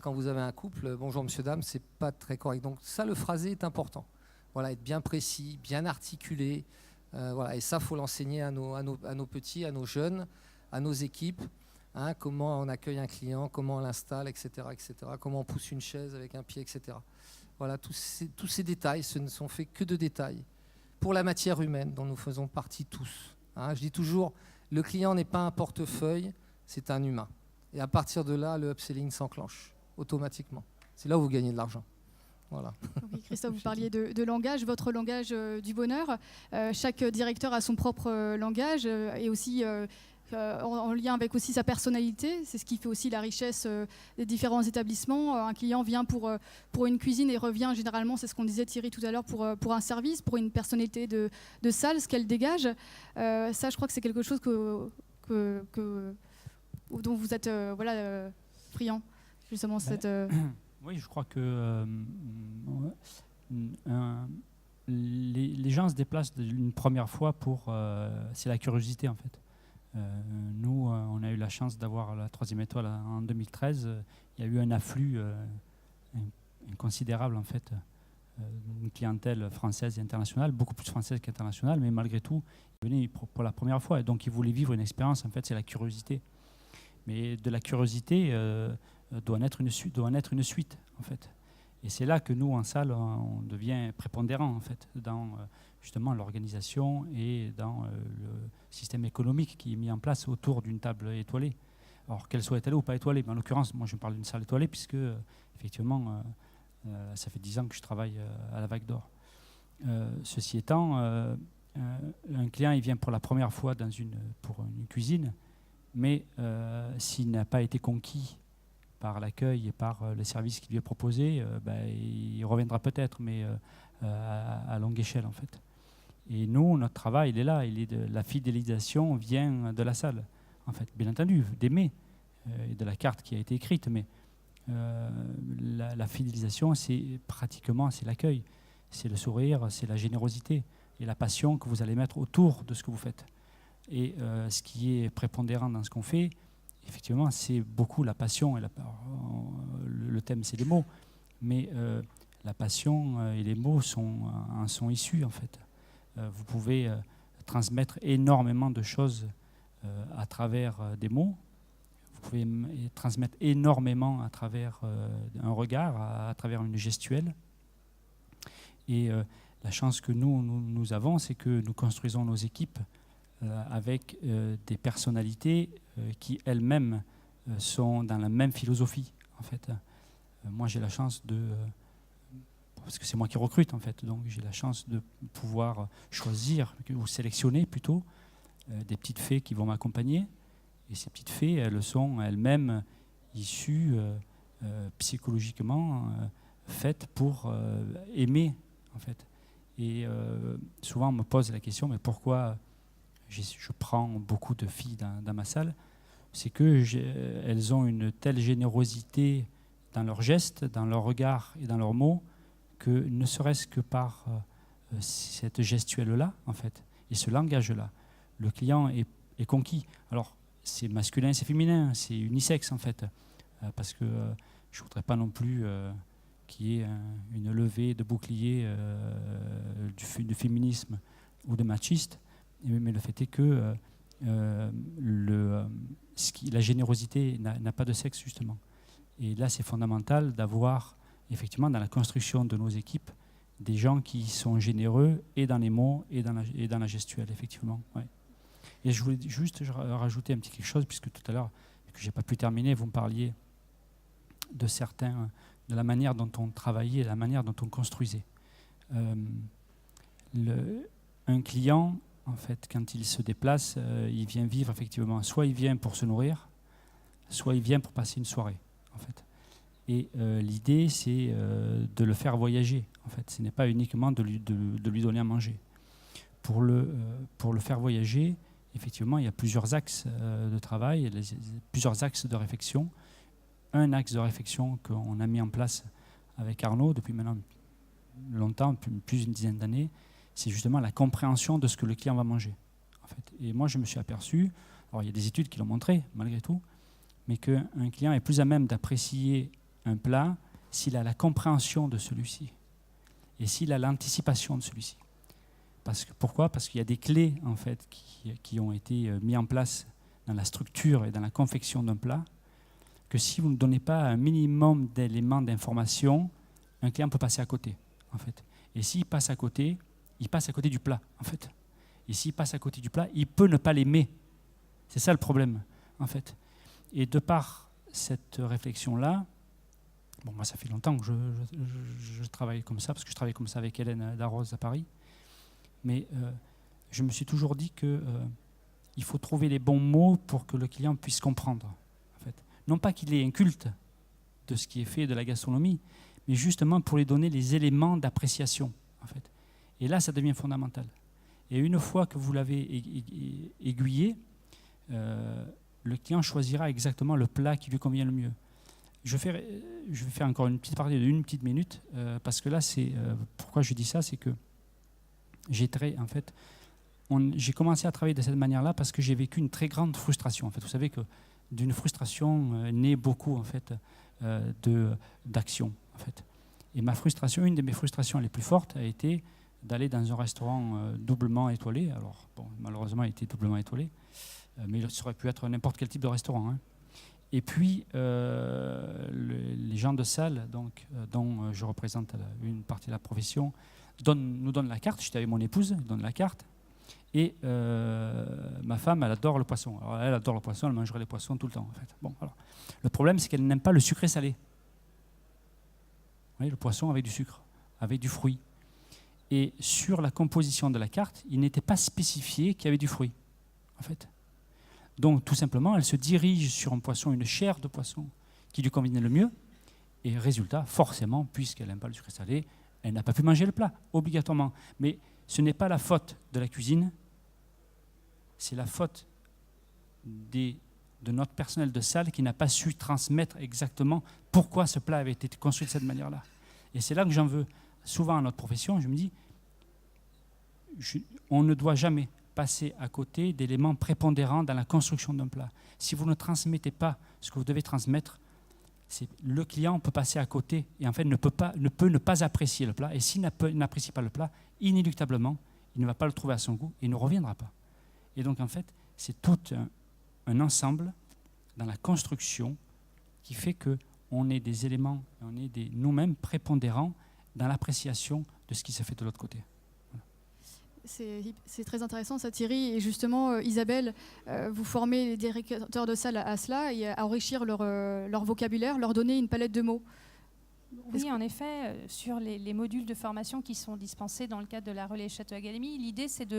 quand vous avez un couple, bonjour monsieur dame, c'est pas très correct. Donc ça, le phrasé est important. Voilà, être bien précis, bien articulé. Et ça, faut l'enseigner à nos petits, à nos jeunes, à nos équipes. Comment on accueille un client, comment on l'installe, etc., etc. Comment on pousse une chaise avec un pied, etc. Voilà, tous ces détails, ce ne sont faits que de détails. pour la matière humaine dont nous faisons partie tous. Je dis toujours, le client n'est pas un portefeuille, c'est un humain. Et à partir de là, le upselling s'enclenche automatiquement. C'est là où vous gagnez de l'argent. Voilà. Oui, Christophe, vous parliez de langage, votre langage du bonheur. Chaque directeur a son propre langage et aussi en lien avec aussi sa personnalité. C'est ce qui fait aussi la richesse des différents établissements. Un client vient pour une cuisine et revient généralement, c'est ce qu'on disait Thierry tout à l'heure, pour un service, pour une personnalité de salle, ce qu'elle dégage. Ça, je crois que c'est quelque chose dont vous êtes friand, justement. Oui, je crois que les gens se déplacent une première fois c'est la curiosité en fait. Nous, on a eu la chance d'avoir la 3e étoile en 2013. Il y a eu un afflux inconsidérable en fait, une clientèle française et internationale, beaucoup plus française qu'internationale, mais malgré tout, ils venaient pour la première fois et donc ils voulaient vivre une expérience. En fait, c'est la curiosité. Mais de la curiosité doit naître une suite en fait. Et c'est là que nous en salle on devient prépondérant en fait dans justement l'organisation et dans le système économique qui est mis en place autour d'une table étoilée. Alors qu'elle soit étoilée ou pas étoilée, mais en l'occurrence moi je parle d'une salle étoilée puisque effectivement ça fait 10 ans que je travaille à la Vague d'Or. Ceci étant, un client il vient pour la première fois pour une cuisine, mais s'il n'a pas été conquis par l'accueil et par le service qui lui est proposé, il reviendra peut-être, mais à longue échelle en fait. Et nous, notre travail, il est là, la fidélisation vient de la salle, en fait, bien entendu, d'aimer, et de la carte qui a été écrite, mais la fidélisation, c'est l'accueil, c'est le sourire, c'est la générosité et la passion que vous allez mettre autour de ce que vous faites. Et ce qui est prépondérant dans ce qu'on fait, effectivement, c'est beaucoup la passion. Et le thème, c'est les mots. Mais la passion et les mots en sont issus, en fait. Vous pouvez transmettre énormément de choses à travers des mots. Vous pouvez transmettre énormément à travers un regard, à travers une gestuelle. Et la chance que nous avons, c'est que nous construisons nos équipes avec des personnalités qui elles-mêmes sont dans la même philosophie en fait. Moi j'ai la chance parce que c'est moi qui recrute en fait, donc j'ai la chance de pouvoir choisir ou sélectionner plutôt des petites fées qui vont m'accompagner, et ces petites fées elles sont elles-mêmes issues psychologiquement faites pour aimer en fait. Et souvent on me pose la question, mais pourquoi je prends beaucoup de filles dans ma salle? C'est qu'elles ont une telle générosité dans leurs gestes, dans leurs regards et dans leurs mots, que ne serait-ce que par cette gestuelle-là, en fait, et ce langage-là, le client est conquis. Alors, c'est masculin, c'est féminin, c'est unisexe, en fait, parce que je ne voudrais pas non plus qu'il y ait une levée de bouclier du féminisme ou de machiste, mais le fait est que la générosité n'a pas de sexe, justement. Et là, c'est fondamental d'avoir, effectivement, dans la construction de nos équipes, des gens qui sont généreux et dans les mots et dans la gestuelle, effectivement. Ouais. Et je voulais juste rajouter un petit quelque chose, puisque tout à l'heure, que je n'ai pas pu terminer, vous me parliez de la manière dont on travaillait, la manière dont on construisait. Un client, en fait, quand il se déplace, il vient vivre, effectivement, soit il vient pour se nourrir, soit il vient pour passer une soirée, en fait. Et l'idée, c'est de le faire voyager, en fait. Ce n'est pas uniquement de lui donner à manger. Pour le faire voyager, effectivement, il y a plusieurs axes de travail, plusieurs axes de réflexion. Un axe de réflexion qu'on a mis en place avec Arnaud depuis maintenant longtemps, plus d'une dizaine d'années, c'est justement la compréhension de ce que le client va manger, en fait. Et moi, je me suis aperçu, alors il y a des études qui l'ont montré, malgré tout, mais qu'un client est plus à même d'apprécier un plat s'il a la compréhension de celui-ci et s'il a l'anticipation de celui-ci. Pourquoi ? Parce qu'il y a des clés, en fait, qui ont été mises en place dans la structure et dans la confection d'un plat, que si vous ne donnez pas un minimum d'éléments d'information, un client peut passer à côté, en fait. Et s'il passe à côté, il passe à côté du plat, en fait. Et s'il passe à côté du plat, il peut ne pas l'aimer. C'est ça le problème, en fait. Et de par cette réflexion-là, bon, moi, ça fait longtemps que je travaille comme ça, parce que je travaille comme ça avec Hélène Darroze à Paris. Mais je me suis toujours dit qu'il faut trouver les bons mots pour que le client puisse comprendre. En fait. Non pas qu'il ait un culte de ce qui est fait de la gastronomie, mais justement pour lui donner les éléments d'appréciation. En fait. Et là, ça devient fondamental. Et une fois que vous l'avez aiguillé, le client choisira exactement le plat qui lui convient le mieux. Je vais faire encore une petite partie d'une petite minute, parce que là, pourquoi je dis ça, c'est que j'ai commencé à travailler de cette manière-là parce que j'ai vécu une très grande frustration. En fait, vous savez que d'une frustration naît beaucoup en fait, d'action. En fait. Et une de mes frustrations les plus fortes a été d'aller dans un restaurant doublement étoilé. Alors, bon, malheureusement, il était doublement étoilé, mais ça aurait pu être n'importe quel type de restaurant. Hein. Et puis, les gens de salle, donc, dont je représente une partie de la profession, nous donnent la carte. J'étais avec mon épouse, ils donnent la carte. Et ma femme, elle adore le poisson. Alors, elle adore le poisson, elle mangerait les poissons tout le temps. En fait. Bon, alors, le problème, c'est qu'elle n'aime pas le sucré salé. Vous voyez, le poisson avec du sucre, avec du fruit. Et sur la composition de la carte, il n'était pas spécifié qu'il y avait du fruit. En fait. Donc, tout simplement, elle se dirige sur un poisson, une chair de poisson, qui lui convenait le mieux. Et résultat, forcément, puisqu'elle n'aime pas le sucré salé, elle n'a pas pu manger le plat, obligatoirement. Mais ce n'est pas la faute de la cuisine, c'est la faute de notre personnel de salle qui n'a pas su transmettre exactement pourquoi ce plat avait été construit de cette manière-là. Et c'est là que j'en veux souvent à notre profession. Je me dis, on ne doit jamais passer à côté d'éléments prépondérants dans la construction d'un plat. Si vous ne transmettez pas ce que vous devez transmettre, le client peut passer à côté et en fait ne peut ne pas apprécier le plat. Et s'il n'apprécie pas le plat, inéluctablement, il ne va pas le trouver à son goût et il ne reviendra pas. Et donc en fait, c'est tout un ensemble dans la construction qui fait qu'on est des éléments, on est nous-mêmes prépondérants dans l'appréciation de ce qui se fait de l'autre côté. C'est très intéressant ça, Thierry. Et justement, Isabelle, vous formez les directeurs de salle à cela et à enrichir leur vocabulaire, leur donner une palette de mots. Oui, en effet, sur les modules de formation qui sont dispensés dans le cadre de la Relais Château Académie, l'idée c'est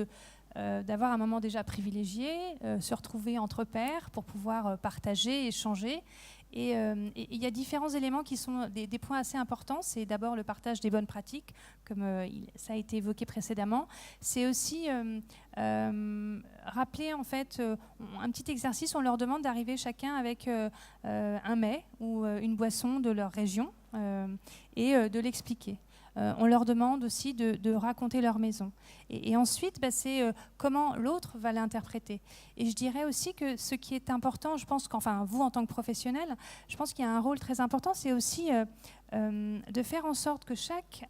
d'avoir un moment déjà privilégié, se retrouver entre pairs pour pouvoir partager, échanger. Et il y a différents éléments qui sont des points assez importants. C'est d'abord le partage des bonnes pratiques, comme ça a été évoqué précédemment. C'est aussi rappeler, en fait, un petit exercice. On leur demande d'arriver chacun avec un mets ou une boisson de leur région et de l'expliquer. On leur demande aussi de raconter leur maison. Et ensuite, c'est comment l'autre va l'interpréter. Et je dirais aussi que ce qui est important, je pense qu'enfin, vous en tant que professionnel, je pense qu'il y a un rôle très important, c'est aussi de faire en sorte que chaque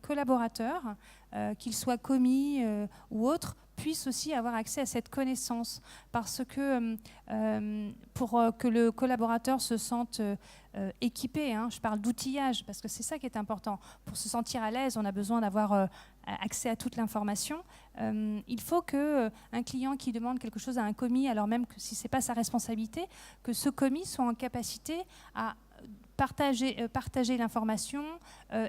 collaborateur, qu'il soit commis ou autre, puisse aussi avoir accès à cette connaissance. Parce que pour que le collaborateur se sente équipé, je parle d'outillage, parce que c'est ça qui est important. Pour se sentir à l'aise, on a besoin d'avoir accès à toute l'information. Il faut qu'un client qui demande quelque chose à un commis, alors même que si ce n'est pas sa responsabilité, que ce commis soit en capacité à partager l'information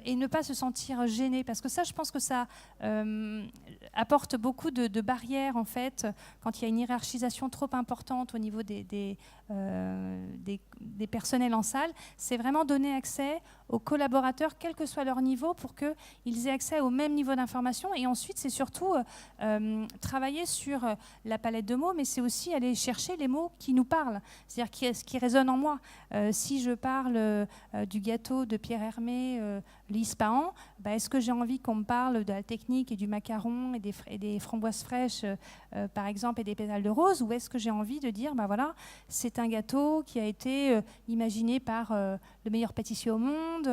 et ne pas se sentir gêné. Parce que ça, je pense que ça apporte beaucoup de barrières, en fait, quand il y a une hiérarchisation trop importante au niveau des personnels en salle. C'est vraiment donner accès aux collaborateurs, quel que soit leur niveau, pour qu'ils aient accès au même niveau d'information. Et ensuite, c'est surtout travailler sur la palette de mots, mais c'est aussi aller chercher les mots qui nous parlent, c'est-à-dire qui résonnent en moi. Si je parle du gâteau de Pierre Hermé, l'Ispahan, est-ce que j'ai envie qu'on me parle de la technique et du macaron et des framboises fraîches, par exemple, et des pétales de rose, ou est-ce que j'ai envie de dire, voilà, c'est un gâteau qui a été imaginé par le meilleur pâtissier au monde,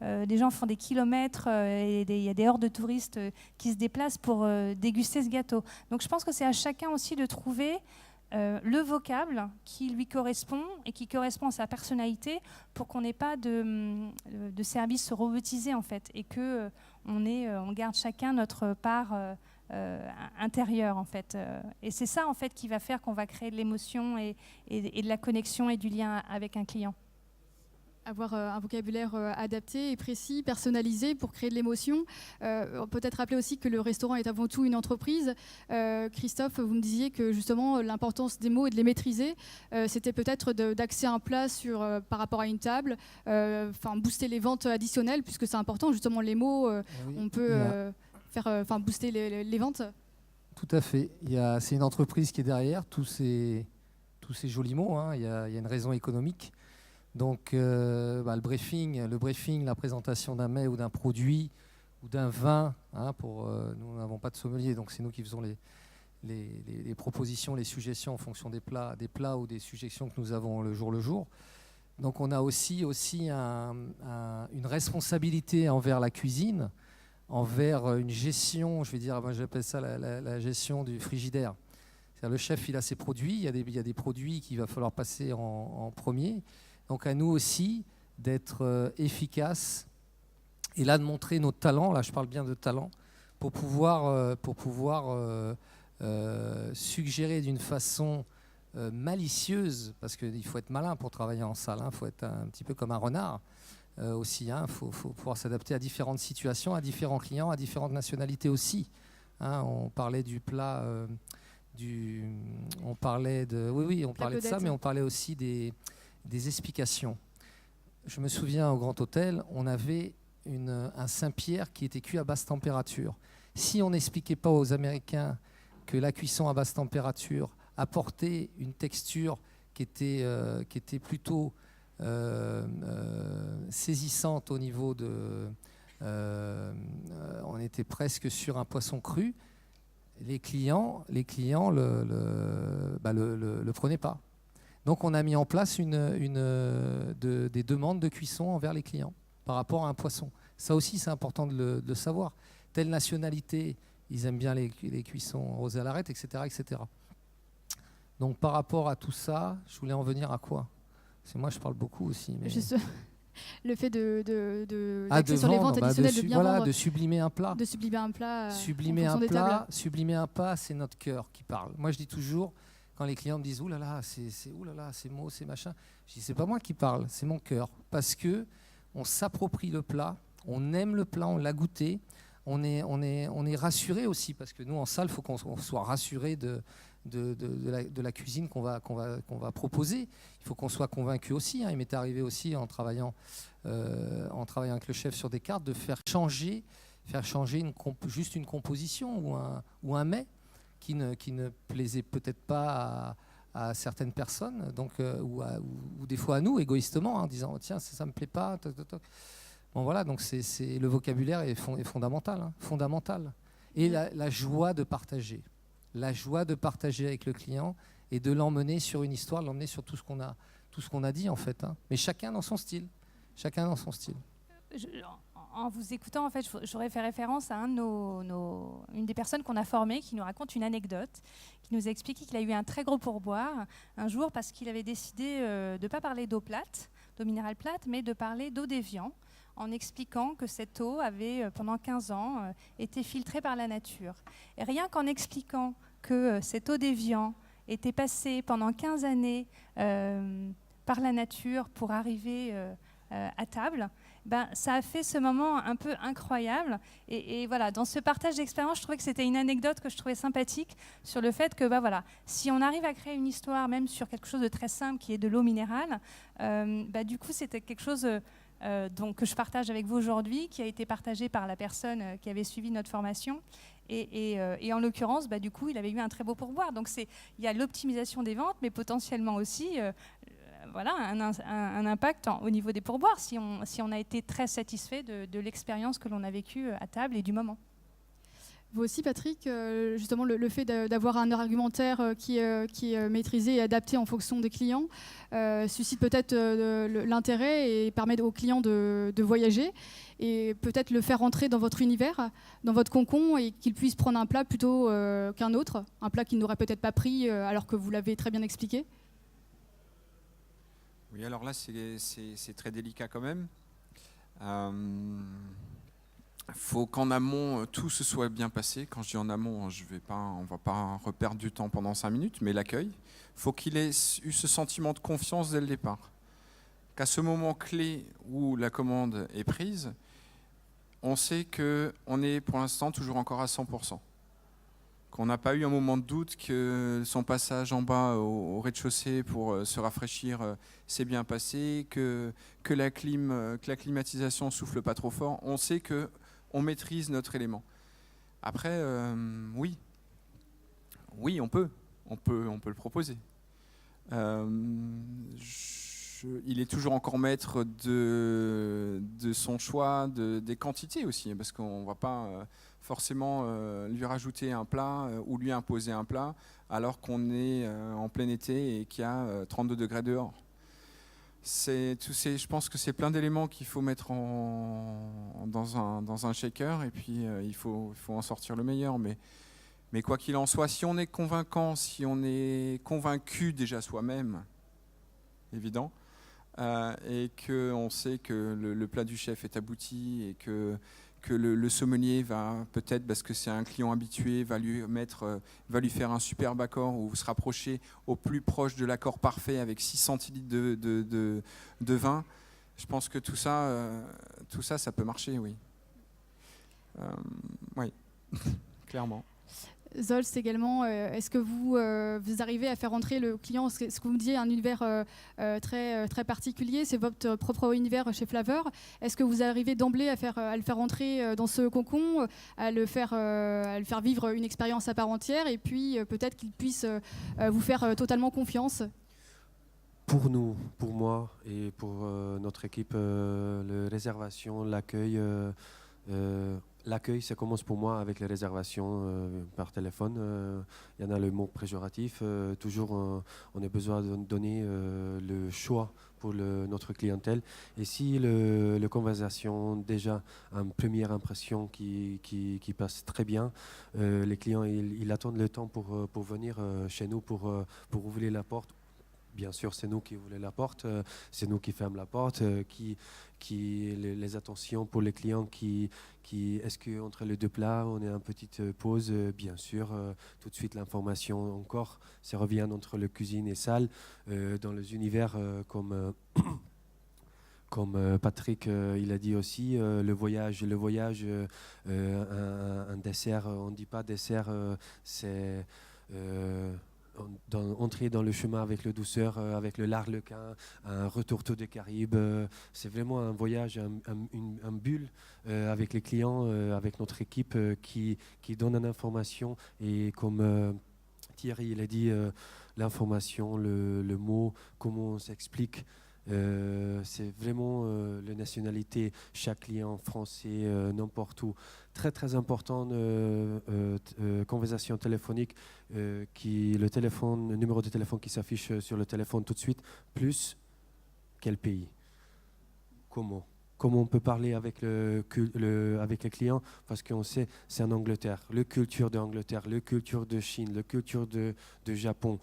des gens font des kilomètres et il y a des hordes de touristes qui se déplacent pour déguster ce gâteau. Donc je pense que c'est à chacun aussi de trouver le vocable qui lui correspond et qui correspond à sa personnalité pour qu'on n'ait pas de service robotisé en fait et que on garde chacun notre part intérieure en fait. Et c'est ça en fait qui va faire qu'on va créer de l'émotion et de la connexion et du lien avec un client. Avoir un vocabulaire adapté et précis, personnalisé pour créer de l'émotion. Peut-être rappeler aussi que le restaurant est avant tout une entreprise. Christophe, vous me disiez que justement l'importance des mots et de les maîtriser, c'était peut-être d'axer un plat par rapport à une table, booster les ventes additionnelles, puisque c'est important, justement les mots, oui, on peut faire booster les ventes. Tout à fait. C'est une entreprise qui est derrière tous ces jolis mots. Hein. Il y a une raison économique. Donc le briefing, la présentation d'un mets ou d'un produit ou d'un vin, hein, nous n'avons pas de sommelier, donc c'est nous qui faisons les propositions, les suggestions en fonction des plats ou des suggestions que nous avons le jour. Donc on a aussi une responsabilité envers la cuisine, envers une gestion, je vais dire, moi j'appelle ça la gestion du frigidaire. C'est-à-dire, le chef, il a ses produits, il y a des produits qu'il va falloir passer en premier. Donc à nous aussi d'être efficaces et là de montrer nos talents, là je parle bien de talent, pour pouvoir suggérer d'une façon malicieuse, parce qu'il faut être malin pour travailler en salle, il faut être un petit peu comme un renard aussi, il faut pouvoir s'adapter à différentes situations, à différents clients, à différentes nationalités aussi. On parlait du plat, on parlait de ça, mais on parlait aussi des explications. Je me souviens au Grand Hôtel, on avait un Saint-Pierre qui était cuit à basse température. Si on n'expliquait pas aux Américains que la cuisson à basse température apportait une texture qui était plutôt saisissante au niveau on était presque sur un poisson cru, les clients le prenaient pas. Donc on a mis en place des demandes de cuisson envers les clients par rapport à un poisson. Ça aussi c'est important de le savoir. Telle nationalité, ils aiment bien les cuissons rosées à l'arête, etc., etc. Donc par rapport à tout ça, je voulais en venir à quoi? Parce que moi je parle beaucoup aussi. Mais... Juste le fait d'axer sur les ventes additionnelles, de bien vendre, de sublimer un plat. De sublimer un plat. Sublimer un plat, c'est notre cœur qui parle. Moi je dis toujours, quand les clients me disent « Ouh là là, c'est mots, c'est machin », je dis « C'est pas moi qui parle, c'est mon cœur. » Parce qu'on s'approprie le plat, on aime le plat, on l'a goûté, on est rassuré aussi, parce que nous en salle, il faut qu'on soit rassuré de la cuisine qu'on va proposer. Il faut qu'on soit convaincu aussi. Il m'est arrivé aussi en travaillant avec le chef sur des cartes de faire changer juste une composition ou un mets qui ne plaisait peut-être pas à certaines personnes, donc, ou des fois à nous, égoïstement, en disant oh, tiens, ça me plaît pas. Bon, voilà, donc le vocabulaire est fondamental. Fondamental. Et la joie de partager. La joie de partager avec le client et de l'emmener sur une histoire, de l'emmener sur tout ce qu'on a dit en fait. Mais chacun dans son style. En vous écoutant, en fait, j'aurais fait référence à une des personnes qu'on a formées qui nous raconte une anecdote, qui nous a expliqué qu'il a eu un très gros pourboire un jour parce qu'il avait décidé de ne pas parler d'eau plate, d'eau minérale plate, mais de parler d'eau d'Évian, en expliquant que cette eau avait, pendant 15 ans, été filtrée par la nature. Et rien qu'en expliquant que cette eau d'Évian était passée pendant 15 années par la nature pour arriver à table, ça a fait ce moment un peu incroyable. Et voilà, dans ce partage d'expérience, je trouvais que c'était une anecdote que je trouvais sympathique sur le fait que si on arrive à créer une histoire, même sur quelque chose de très simple qui est de l'eau minérale, du coup, c'était quelque chose que je partage avec vous aujourd'hui, qui a été partagé par la personne qui avait suivi notre formation. Et en l'occurrence, du coup, il avait eu un très beau pourboire. Donc, il y a l'optimisation des ventes, mais potentiellement aussi un impact au niveau des pourboires, si on a été très satisfait de l'expérience que l'on a vécue à table et du moment. Vous aussi, Patrick, justement, le fait d'avoir un argumentaire qui est maîtrisé et adapté en fonction des clients suscite peut-être l'intérêt et permet aux clients de voyager et peut-être le faire entrer dans votre univers, dans votre cocon et qu'il puisse prendre un plat plutôt qu'un autre, un plat qu'il n'aurait peut-être pas pris alors que vous l'avez très bien expliqué. Oui, alors là, c'est très délicat quand même. Faut qu'en amont, tout se soit bien passé. Quand je dis en amont, on ne va pas reperdre du temps pendant 5 minutes, mais l'accueil, faut qu'il ait eu ce sentiment de confiance dès le départ. Qu'à ce moment clé où la commande est prise, on sait qu'on est pour l'instant toujours encore à 100%. Qu'on n'a pas eu un moment de doute que son passage en bas au rez-de-chaussée pour se rafraîchir s'est bien passé, que la climatisation souffle pas trop fort. On sait qu'on maîtrise notre élément. Après, oui, on peut le proposer. Il est toujours encore maître de son choix, des quantités aussi, parce qu'on ne va pas forcément lui rajouter un plat ou lui imposer un plat alors qu'on est en plein été et qu'il y a 32 degrés dehors. Je pense que c'est plein d'éléments qu'il faut mettre dans un shaker et puis il faut en sortir le meilleur. Mais quoi qu'il en soit, si on est convaincant, si on est convaincu déjà soi-même, évident, et qu'on sait que le plat du chef est abouti et que le sommelier va peut-être, parce que c'est un client habitué, va lui faire un superbe accord ou se rapprocher au plus proche de l'accord parfait avec 6 centilitres de vin. Je pense que tout ça, ça peut marcher, oui. Oui, clairement. Zolz également, est-ce que vous arrivez à faire entrer le client, ce que vous me disiez, un univers très particulier, c'est votre propre univers chez Flavor. Est-ce que vous arrivez d'emblée à le faire entrer dans ce cocon, à le faire vivre une expérience à part entière et puis peut-être qu'il puisse vous faire totalement confiance? Pour nous, pour moi et pour notre équipe, la réservation, l'accueil, ça commence pour moi avec les réservations par téléphone. Il y en a le mot péjoratif. Toujours, on a besoin de donner le choix pour notre clientèle. Et si la conversation, déjà, une première impression qui passe très bien, les clients, ils attendent le temps pour venir chez nous, pour ouvrir la porte. Bien sûr, c'est nous qui ouvrons la porte, c'est nous qui fermons la porte, les attentions pour les clients est-ce qu'entre les deux plats, on a une petite pause, bien sûr, tout de suite l'information encore, ça revient entre la cuisine et salle, dans les univers comme Patrick il a dit aussi, le voyage, un dessert, on ne dit pas dessert, c'est... entrer dans le chemin avec le douceur, avec le larlequin, un retour des Caraïbes. C'est vraiment un voyage, un bulle avec les clients, avec notre équipe qui donne une information. Et comme Thierry il a dit, l'information, le mot, comment on s'explique. C'est vraiment la nationalité, chaque client français, n'importe où. Très très important, conversation téléphonique, le numéro de téléphone qui s'affiche sur le téléphone tout de suite, plus quel pays, comment on peut parler avec les clients, parce qu'on sait c'est en Angleterre, la culture d'Angleterre, la culture de Chine, la culture de Japon,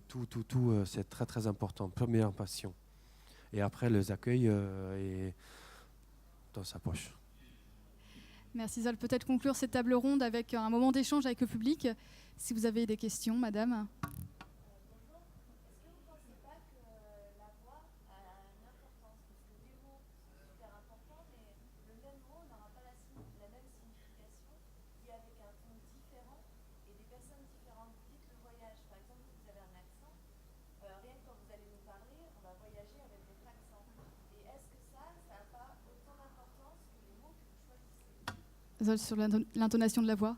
tout, c'est très très important, première passion. Et après, les accueils est dans sa poche. Merci Zolz. Peut-être conclure cette table ronde avec un moment d'échange avec le public. Si vous avez des questions, madame. Zolz, sur l'intonation de la voix.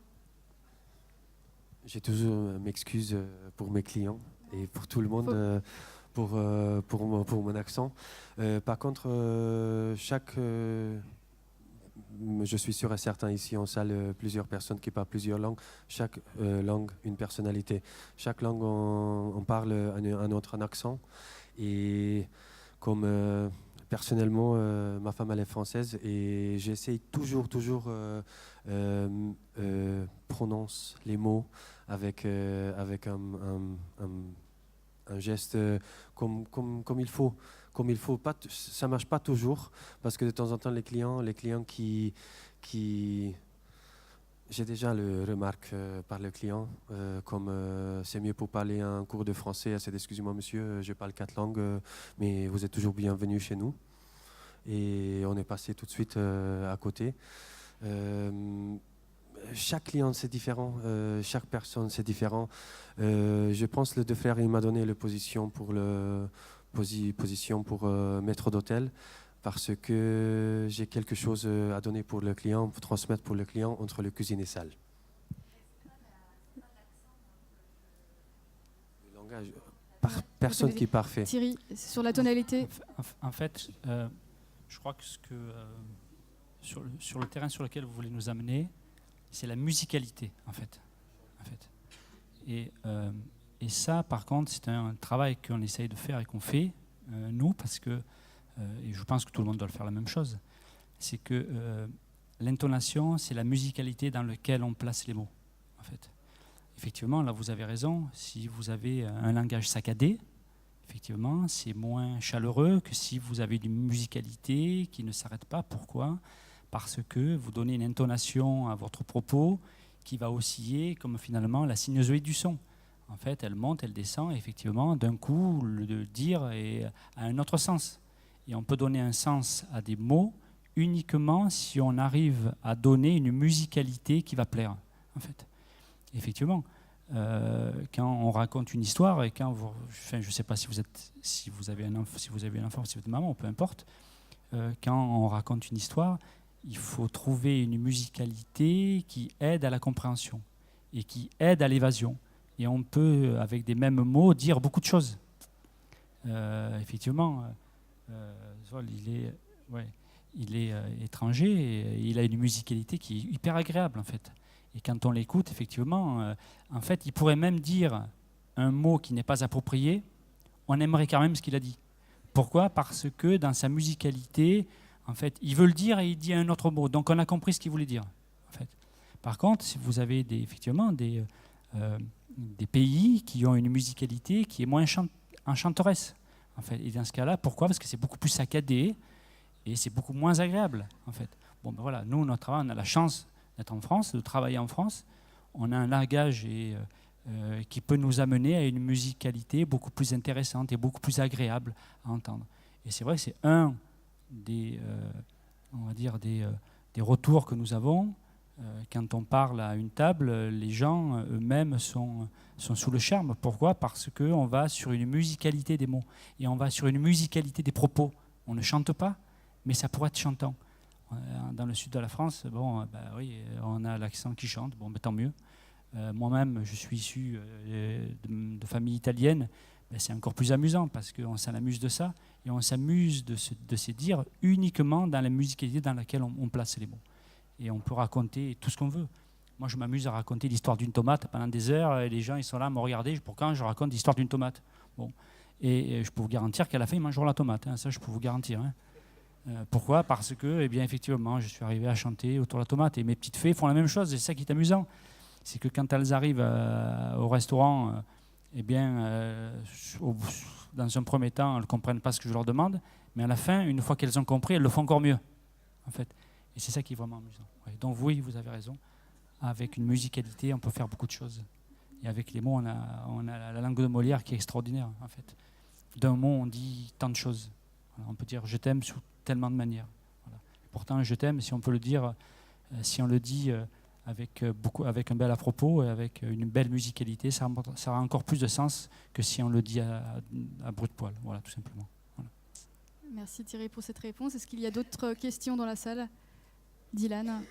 J'ai toujours m'excuse pour mes clients et pour tout le monde pour mon accent. Par contre, je suis sûr et certain ici en salle, plusieurs personnes qui parlent plusieurs langues. Chaque langue, une personnalité. Chaque langue, on parle un autre accent. Et comme personnellement, ma femme elle est française et j'essaye toujours prononcer les mots avec un geste comme il faut. Comme il faut. Pas ça marche pas toujours parce que de temps en temps les clients qui j'ai déjà le remarque par le client comme c'est mieux pour parler un cours de français. C'est excusez-moi monsieur, je parle 4 langues, mais vous êtes toujours bienvenue chez nous. Et on est passé tout de suite à côté. Chaque client c'est différent, chaque personne c'est différent. Je pense le deux frères il m'a donné la position pour maître d'hôtel parce que j'ai quelque chose à donner pour le client, pour transmettre pour le client entre le cuisine et salle. Le langage, personne qui est parfait. Thierry, sur la tonalité. En fait, je crois que sur le terrain sur lequel vous voulez nous amener, c'est la musicalité, en fait. Et ça, par contre, c'est un travail qu'on essaye de faire et qu'on fait, nous, parce que, et je pense que tout le monde doit le faire la même chose, c'est que l'intonation, c'est la musicalité dans laquelle on place les mots, en fait. Effectivement, là, vous avez raison, si vous avez un langage saccadé, effectivement, c'est moins chaleureux que si vous avez une musicalité qui ne s'arrête pas. Pourquoi ? Parce que vous donnez une intonation à votre propos qui va osciller comme finalement la sinusoïde du son. En fait, elle monte, elle descend, et effectivement, d'un coup, le dire a un autre sens. Et on peut donner un sens à des mots uniquement si on arrive à donner une musicalité qui va plaire, en fait. Effectivement, quand on raconte une histoire, et quand vous, je ne sais pas si vous avez un enfant, si vous avez une maman, peu importe, quand on raconte une histoire, il faut trouver une musicalité qui aide à la compréhension et qui aide à l'évasion. Et on peut, avec des mêmes mots, dire beaucoup de choses. Effectivement, il est étranger et il a une musicalité qui est hyper agréable, en fait. Et quand on l'écoute, effectivement, en fait, il pourrait même dire un mot qui n'est pas approprié, on aimerait quand même ce qu'il a dit. Pourquoi ? Parce que dans sa musicalité, en fait, il veut le dire et il dit un autre mot. Donc on a compris ce qu'il voulait dire. En fait. Par contre, si vous avez effectivement des pays qui ont une musicalité qui est moins enchanteresse. En fait. Et dans ce cas-là, pourquoi ? Parce que c'est beaucoup plus saccadé et c'est beaucoup moins agréable. En fait. Bon, ben voilà, nous, notre travail, on a la chance d'être en France, de travailler en France. On a un langage qui peut nous amener à une musicalité beaucoup plus intéressante et beaucoup plus agréable à entendre. Et c'est vrai que c'est un des retours que nous avons. Quand on parle à une table, les gens eux-mêmes sont sous le charme. Pourquoi ? Parce qu'on va sur une musicalité des mots et on va sur une musicalité des propos. On ne chante pas, mais ça pourrait être chantant. Dans le sud de la France, bon, oui, on a l'accent qui chante, bon, tant mieux. Moi-même, je suis issu de famille italienne. C'est encore plus amusant parce qu'on s'amuse de ça et on s'amuse de se dire uniquement dans la musicalité dans laquelle on place les mots. Et on peut raconter tout ce qu'on veut. Moi, je m'amuse à raconter l'histoire d'une tomate pendant des heures et les gens ils sont là à me regarder pour quand je raconte l'histoire d'une tomate. Bon. Et je peux vous garantir qu'à la fin, ils mangeront la tomate. Hein, ça, je peux vous garantir. Hein. Pourquoi ? Parce que, eh bien, effectivement, je suis arrivé à chanter autour de la tomate et mes petites fées font la même chose. Et c'est ça qui est amusant. C'est que quand elles arrivent au restaurant, eh bien, dans un premier temps, elles ne comprennent pas ce que je leur demande. Mais à la fin, une fois qu'elles ont compris, elles le font encore mieux. En fait. Et c'est ça qui est vraiment amusant. Ouais. Donc oui, vous avez raison. Avec une musicalité, on peut faire beaucoup de choses. Et avec les mots, on a la langue de Molière qui est extraordinaire, en fait. D'un mot, on dit tant de choses. Voilà, on peut dire « je t'aime » sous tellement de manières. Voilà. Pourtant, « je t'aime », si on peut le dire, si on le dit avec un bel à-propos et avec une belle musicalité, ça aura encore plus de sens que si on le dit à brut de poil. Voilà, tout simplement. Voilà. Merci Thierry pour cette réponse. Est-ce qu'il y a d'autres questions dans la salle ? Dylan. Alors, vous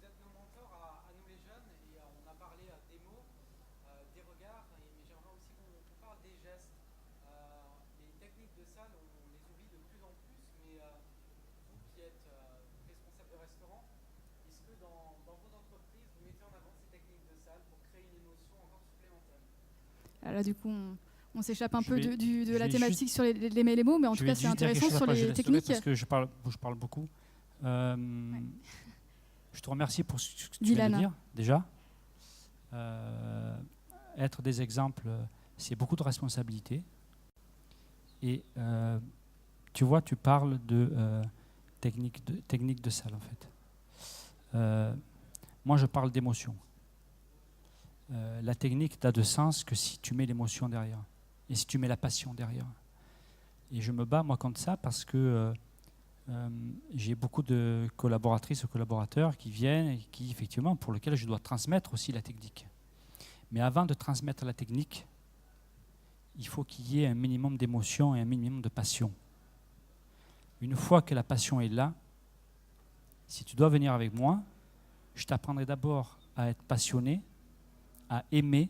êtes nos mentors à nous les jeunes et on a parlé des mots, des regards, mais j'aimerais aussi qu'on parle des gestes. Les techniques de salle, on les oublie de plus en plus, mais vous qui êtes responsable de restaurant, est-ce que dans vos entreprises, vous mettez en avant ces techniques de salle pour créer une émotion encore supplémentaire? Là, du coup, on s'échappe un Je peu vais- de je la vais thématique sur les mots, mais en Je tout vais cas, c'est juste dire quelque intéressant chose, sur après je les laisse Tobé techniques. parce que je parle beaucoup. Je te remercie pour ce que tu viens de Dylan. dire, déjà. Être des exemples, c'est beaucoup de responsabilités. Et tu vois, tu parles de technique de salle, en fait. Moi, je parle d'émotion. La technique n'a de sens que si tu mets l'émotion derrière et si tu mets la passion derrière. Et je me bats, moi, contre ça parce que j'ai beaucoup de collaboratrices ou collaborateurs qui viennent et qui, effectivement, pour lesquels je dois transmettre aussi la technique. Mais avant de transmettre la technique, il faut qu'il y ait un minimum d'émotion et un minimum de passion. Une fois que la passion est là, si tu dois venir avec moi, je t'apprendrai d'abord à être passionné, à aimer,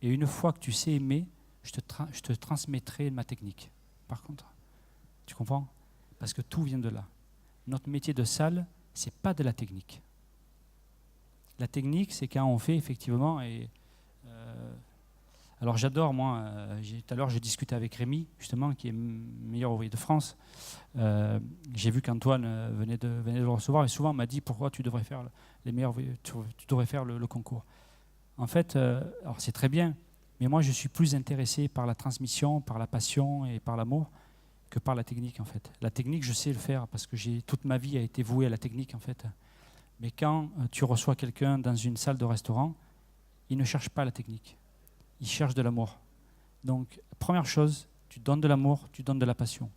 et une fois que tu sais aimer, je te transmettrai ma technique. Par contre, tu comprends? Parce que tout vient de là. Notre métier de salle, c'est pas de la technique. La technique, c'est quand on fait effectivement. Alors j'adore, moi, tout à l'heure j'ai discuté avec Rémi, justement, qui est meilleur ouvrier de France. J'ai vu qu'Antoine venait de le recevoir et souvent m'a dit pourquoi tu devrais faire les meilleurs ouvriers, tu devrais faire le concours. En fait, alors c'est très bien, mais moi je suis plus intéressé par la transmission, par la passion et par l'amour que par la technique, en fait. La technique, je sais le faire parce que toute ma vie a été vouée à la technique, en fait. Mais quand tu reçois quelqu'un dans une salle de restaurant, il ne cherche pas la technique. Il cherche de l'amour. Donc, première chose, tu donnes de l'amour, tu donnes de la passion.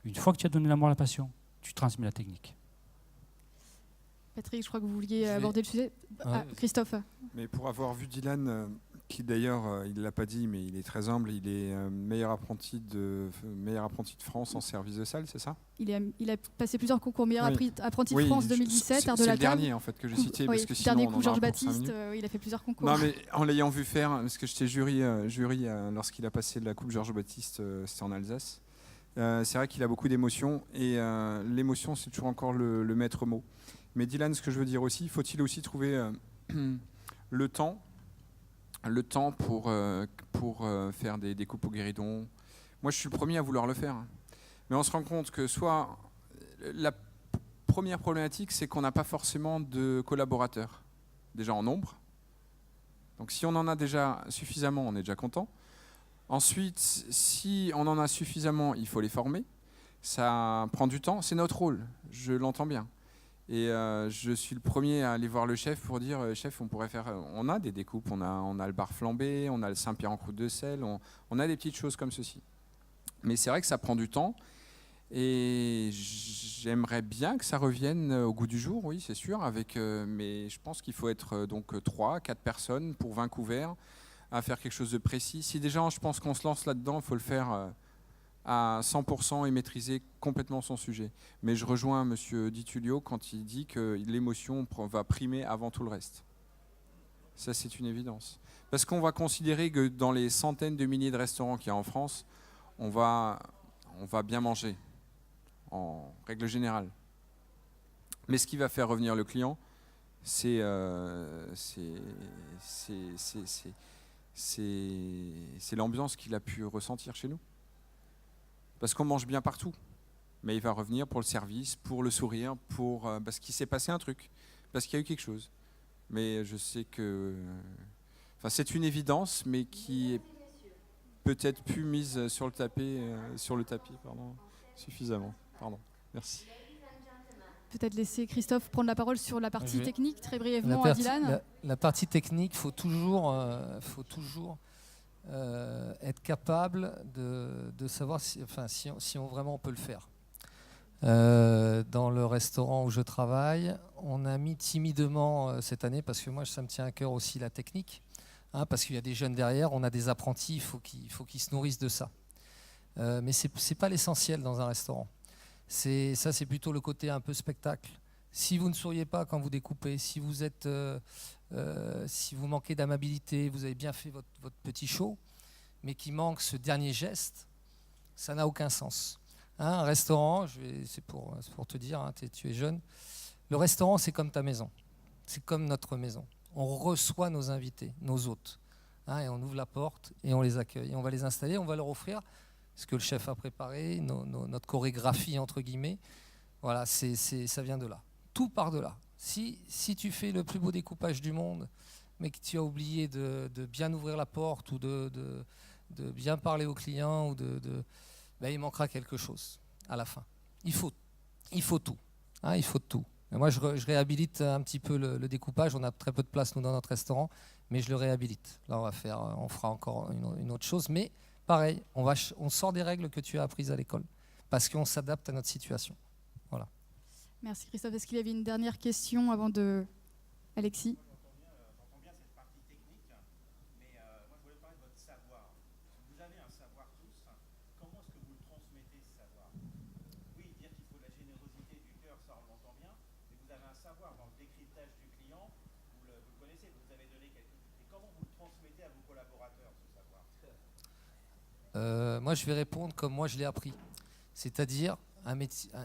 Une fois que tu as donné l'amour et la passion, tu transmets la technique. Patrick, je crois que vous vouliez aborder le sujet. Ah, Christophe. Mais pour avoir vu Dylan, qui d'ailleurs, il ne l'a pas dit, mais il est très humble, il est meilleur apprenti de France en service de salle, c'est ça? Il a passé plusieurs concours. Meilleur Oui. apprenti de Oui, France 2017, Art de c'est la le table. dernier en fait que j'ai cité, parce que sinon dernier on coup en Georges aura pour 5 Baptiste, minutes. il a fait plusieurs concours. Non mais en l'ayant vu faire, parce que j'étais jury lorsqu'il a passé la Coupe Georges Baptiste, c'était en Alsace. C'est vrai qu'il a beaucoup d'émotions et l'émotion c'est toujours encore le maître mot. Mais Dylan, ce que je veux dire aussi, faut-il aussi trouver le temps pour faire des coupes au guéridon. Moi je suis le premier à vouloir le faire, mais on se rend compte que soit la première problématique c'est qu'on n'a pas forcément de collaborateurs déjà en nombre. Donc si on en a déjà suffisamment, on est déjà content. Ensuite, si on en a suffisamment, il faut les former. Ça prend du temps, c'est notre rôle, je l'entends bien. Et je suis le premier à aller voir le chef pour dire chef, on pourrait faire. On a des découpes, on a le bar flambé, on a le Saint-Pierre en croûte de sel, on a des petites choses comme ceci. Mais c'est vrai que ça prend du temps. Et j'aimerais bien que ça revienne au goût du jour, oui, c'est sûr. Mais je pense qu'il faut être donc 3, 4 personnes pour 20 couverts à faire quelque chose de précis. Si déjà, je pense qu'on se lance là-dedans, il faut le faire à 100% et maîtriser complètement son sujet. Mais je rejoins M. Di Tullio quand il dit que l'émotion va primer avant tout le reste. Ça, c'est une évidence. Parce qu'on va considérer que dans les centaines de milliers de restaurants qu'il y a en France, on va bien manger, en règle générale. Mais ce qui va faire revenir le client, c'est l'ambiance qu'il a pu ressentir chez nous. Parce qu'on mange bien partout. Mais il va revenir pour le service, pour le sourire, parce qu'il s'est passé un truc, parce qu'il y a eu quelque chose. Mais je sais que... c'est une évidence, mais qui est peut-être plus mise sur le tapis, suffisamment. Pardon. Merci. Peut-être laisser Christophe prendre la parole sur la partie technique, très brièvement, à Dylan. La partie technique, il faut toujours être capable de savoir si on vraiment on peut le faire. Dans le restaurant où je travaille, on a mis timidement cette année, parce que moi ça me tient à cœur aussi la technique, parce qu'il y a des jeunes derrière, on a des apprentis, il faut qu'ils se nourrissent de ça. Mais c'est pas l'essentiel dans un restaurant. C'est plutôt le côté un peu spectacle. Si vous ne souriez pas quand vous découpez, si vous manquez d'amabilité, vous avez bien fait votre petit show, mais qu'il manque ce dernier geste, ça n'a aucun sens. Un restaurant, c'est pour te dire, hein, tu es jeune. Le restaurant, c'est comme ta maison. C'est comme notre maison. On reçoit nos invités, nos hôtes. Hein, et on ouvre la porte et on les accueille. Et on va les installer, on va leur offrir ce que le chef a préparé, notre chorégraphie, entre guillemets. Voilà, ça vient de là. Tout part de là. Si tu fais le plus beau découpage du monde, mais que tu as oublié de bien ouvrir la porte ou de bien parler au client, ben, il manquera quelque chose à la fin. Il faut tout. Hein, il faut tout. Et moi, je réhabilite un petit peu le découpage. On a très peu de place, nous, dans notre restaurant, mais je le réhabilite. Là, on fera encore une autre chose. Mais pareil, on sort des règles que tu as apprises à l'école parce qu'on s'adapte à notre situation. Voilà. Merci Christophe. Est-ce qu'il y avait une dernière question avant de... Alexis? J'entends bien cette partie technique, mais moi je voulais parler de votre savoir. Vous avez un savoir tous, comment est-ce que vous le transmettez ce savoir? Oui, dire qu'il faut de la générosité du cœur, ça on l'entend bien, mais vous avez un savoir dans le décryptage du client, vous le connaissez, vous avez donné quelque chose. Et comment vous le transmettez à vos collaborateurs, ce savoir? Moi je vais répondre comme moi je l'ai appris. C'est-à-dire,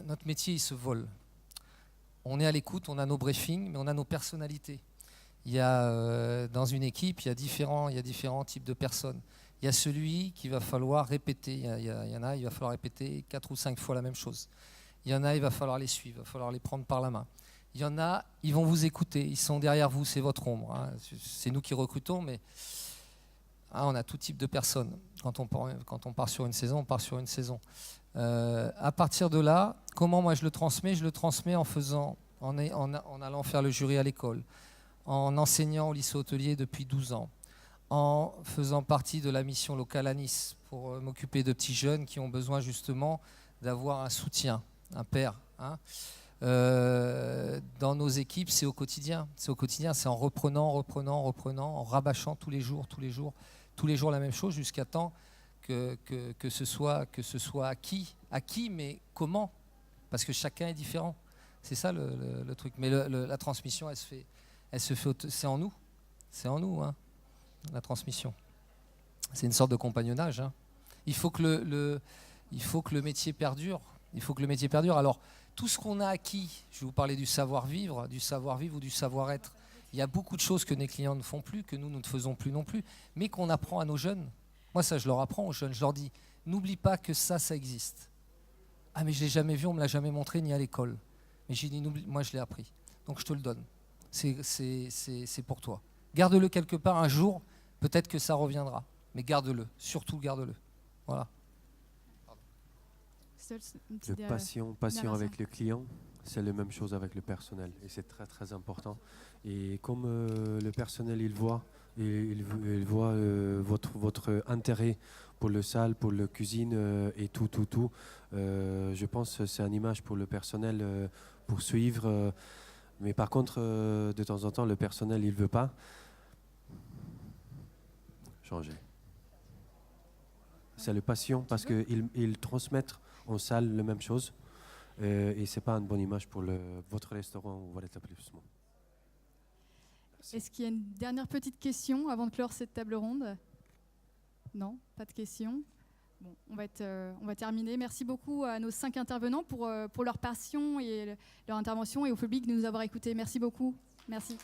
notre métier il se vole. On est à l'écoute, on a nos briefings, mais on a nos personnalités. Il y a, dans une équipe, il y a différents types de personnes. Il y a celui qu'il va falloir répéter. Il y en a, il va falloir répéter 4 ou 5 fois la même chose. Il y en a, il va falloir les suivre, il va falloir les prendre par la main. Il y en a, ils vont vous écouter, ils sont derrière vous, c'est votre ombre. Hein. C'est nous qui recrutons, mais on a tout type de personnes. Quand on part sur une saison, on part sur une saison. À partir de là, comment moi je le transmets? Je le transmets en allant faire le jury à l'école, en enseignant au lycée hôtelier depuis 12 ans, en faisant partie de la mission locale à Nice pour m'occuper de petits jeunes qui ont besoin justement d'avoir un soutien, un père. Hein. Dans nos équipes, c'est au quotidien. C'est en reprenant, en rabâchant tous les jours la même chose jusqu'à temps que ce soit acquis, mais comment? Parce que chacun est différent. C'est ça le truc. Mais la transmission, elle se fait, c'est en nous, hein, la transmission. C'est une sorte de compagnonnage. Hein. Il faut que le métier perdure. Alors, tout ce qu'on a acquis, je vais vous parler du savoir-vivre ou du savoir-être. Il y a beaucoup de choses que les clients ne font plus, que nous ne faisons plus non plus, mais qu'on apprend à nos jeunes. Moi, ça, je leur apprends aux jeunes. Je leur dis, n'oublie pas que ça existe. Ah, mais je ne l'ai jamais vu, on ne me l'a jamais montré, ni à l'école. Mais j'ai dit, moi, je l'ai appris. Donc, je te le donne. C'est pour toi. Garde-le quelque part un jour, peut-être que ça reviendra. Mais garde-le, surtout garde-le. Voilà. Le patient avec le client, c'est la même chose avec le personnel. Et c'est très, très important. Et comme le personnel, il voit votre intérêt pour le salle, pour la cuisine et tout. Je pense que c'est une image pour le personnel pour suivre. Mais par contre, de temps en temps, le personnel, il ne veut pas changer. C'est le patient parce qu'ils transmettent en salle la même chose. Et ce n'est pas une bonne image pour votre restaurant ou votre établissement. Est-ce qu'il y a une dernière petite question avant de clore cette table ronde? Non, pas de questions. Bon, on va terminer. Merci beaucoup à nos 5 intervenants pour leur passion et leur intervention et au public de nous avoir écoutés. Merci beaucoup. Merci.